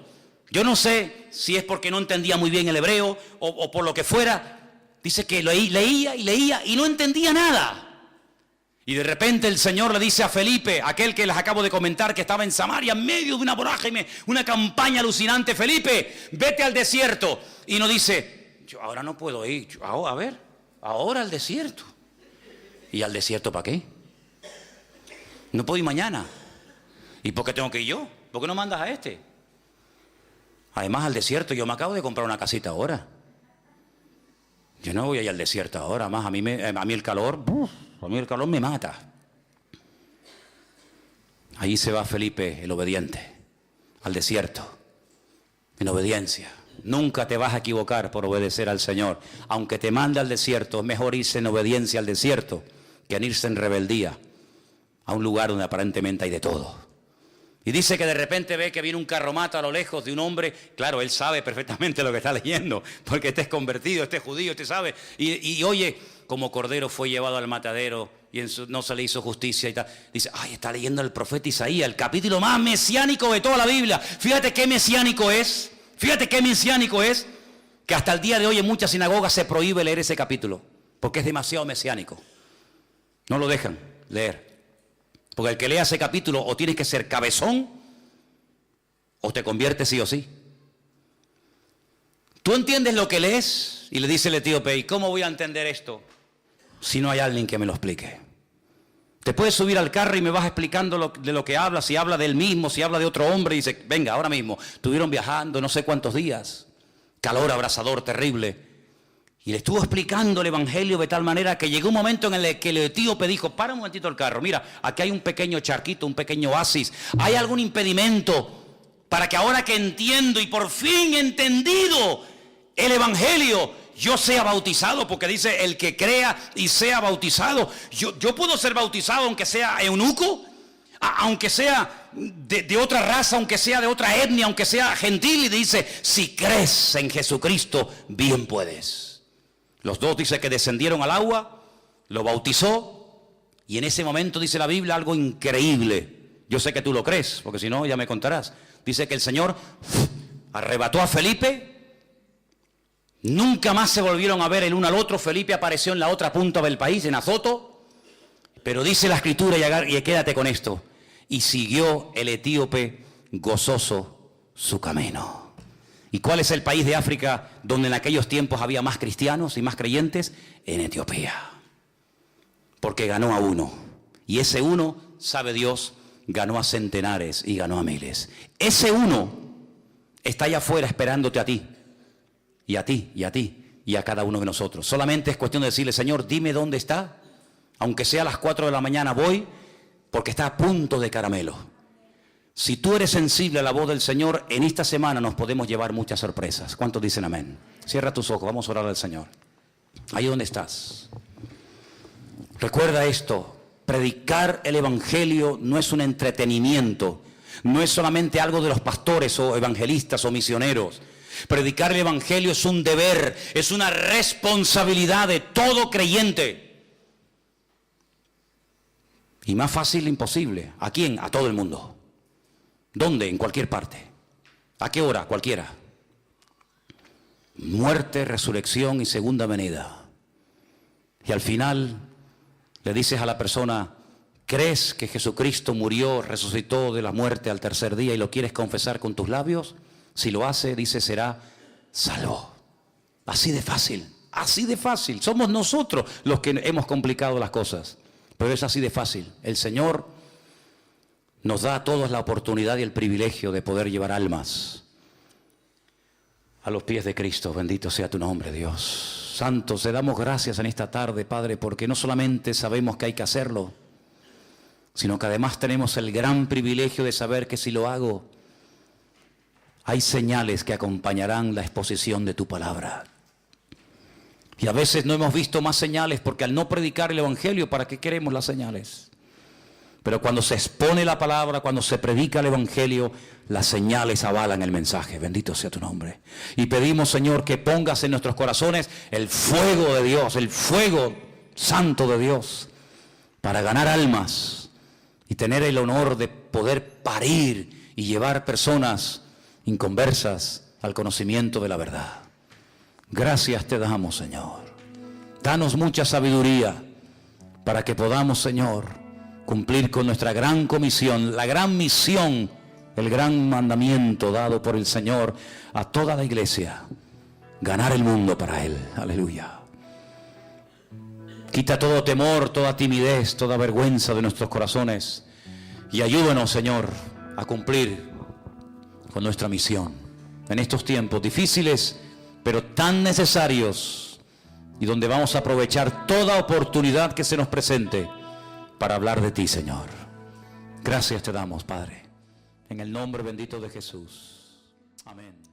Yo no sé si es porque no entendía muy bien el hebreo o por lo que fuera. Dice que leía y no entendía nada. Y de repente el Señor le dice a Felipe, aquel que les acabo de comentar que estaba en Samaria, en medio de una vorágine, una campaña alucinante: Felipe, vete al desierto. Y no dice, yo ahora no puedo ir. A ver, ahora al desierto. ¿Y al desierto para qué? No puedo ir mañana. ¿Y por qué tengo que ir yo? ¿Por qué no mandas a este? Además, al desierto, yo me acabo de comprar una casita ahora. Yo no voy a ir al desierto ahora, más a mí el calor me mata. Allí se va Felipe, el obediente, al desierto, en obediencia. Nunca te vas a equivocar por obedecer al Señor. Aunque te mande al desierto, es mejor irse en obediencia al desierto que en irse en rebeldía a un lugar donde aparentemente hay de todo. Y dice que de repente ve que viene un carromato a lo lejos de un hombre. Claro, él sabe perfectamente lo que está leyendo, porque este es convertido, este es judío, este sabe. Y oye, como cordero fue llevado al matadero y no se le hizo justicia y tal. Dice, ay, está leyendo el profeta Isaías, el capítulo más mesiánico de toda la Biblia. Fíjate qué mesiánico es, que hasta el día de hoy en muchas sinagogas se prohíbe leer ese capítulo, porque es demasiado mesiánico. No lo dejan leer. Porque el que lea ese capítulo o tienes que ser cabezón o te conviertes sí o sí. Tú entiendes lo que lees y le dice el etíope, ¿y cómo voy a entender esto si no hay alguien que me lo explique? Te puedes subir al carro y me vas explicando de lo que habla, si habla del mismo, si habla de otro hombre, y dice, venga, ahora mismo, estuvieron viajando no sé cuántos días, calor abrasador terrible. Y le estuvo explicando el evangelio de tal manera que llegó un momento en el que el etíope dijo, para un momentito el carro, mira, aquí hay un pequeño charquito, un pequeño oasis, ¿hay algún impedimento para que ahora que entiendo y por fin entendido el evangelio, yo sea bautizado? Porque dice, el que crea y sea bautizado. Yo puedo ser bautizado aunque sea eunuco, aunque sea de otra raza, aunque sea de otra etnia, aunque sea gentil. Y dice, si crees en Jesucristo, bien puedes. Los dos dice que descendieron al agua, lo bautizó, y en ese momento dice la Biblia algo increíble. Yo sé que tú lo crees, porque si no ya me contarás. Dice que el Señor arrebató a Felipe, nunca más se volvieron a ver el uno al otro. Felipe apareció en la otra punta del país, en Azoto, pero dice la Escritura, y quédate con esto, y siguió el etíope gozoso su camino. ¿Y cuál es el país de África donde en aquellos tiempos había más cristianos y más creyentes? En Etiopía. Porque ganó a uno. Y ese uno, sabe Dios, ganó a centenares y ganó a miles. Ese uno está allá afuera esperándote a ti. y a ti, y a ti, y a cada uno de nosotros. Solamente es cuestión de decirle, Señor, dime dónde está. Aunque sea a las 4 de la mañana voy, porque está a punto de caramelo. Si tú eres sensible a la voz del Señor, en esta semana nos podemos llevar muchas sorpresas. ¿Cuántos dicen amén? Cierra tus ojos, vamos a orar al Señor. Ahí donde estás. Recuerda esto, predicar el Evangelio no es un entretenimiento, no es solamente algo de los pastores o evangelistas o misioneros. Predicar el Evangelio es un deber, es una responsabilidad de todo creyente. Y más fácil imposible. ¿A quién? A todo el mundo. ¿Dónde? En cualquier parte. ¿A qué hora? Cualquiera. Muerte, resurrección y segunda venida. Y al final le dices a la persona, ¿crees que Jesucristo murió, resucitó de la muerte al tercer día y lo quieres confesar con tus labios? Si lo hace, dice, será salvo. Así de fácil, así de fácil. Somos nosotros los que hemos complicado las cosas. Pero es así de fácil. El Señor nos da a todos la oportunidad y el privilegio de poder llevar almas a los pies de Cristo. Bendito sea tu nombre, Dios. Santo, te damos gracias en esta tarde, Padre, porque no solamente sabemos que hay que hacerlo, sino que además tenemos el gran privilegio de saber que si lo hago, hay señales que acompañarán la exposición de tu palabra. Y a veces no hemos visto más señales porque al no predicar el Evangelio, ¿para qué queremos las señales? Pero cuando se expone la palabra, cuando se predica el Evangelio, las señales avalan el mensaje. Bendito sea tu nombre. Y pedimos, Señor, que pongas en nuestros corazones el fuego de Dios, el fuego santo de Dios, para ganar almas y tener el honor de poder parir y llevar personas inconversas al conocimiento de la verdad. Gracias te damos, Señor. Danos mucha sabiduría para que podamos, Señor, cumplir con nuestra gran comisión, la gran misión, el gran mandamiento dado por el Señor a toda la iglesia. Ganar el mundo para Él. Aleluya. Quita todo temor, toda timidez, toda vergüenza de nuestros corazones y ayúdanos, Señor, a cumplir con nuestra misión en estos tiempos difíciles, pero tan necesarios, y donde vamos a aprovechar toda oportunidad que se nos presente para hablar de ti, Señor. Gracias te damos, Padre, en el nombre bendito de Jesús. Amén.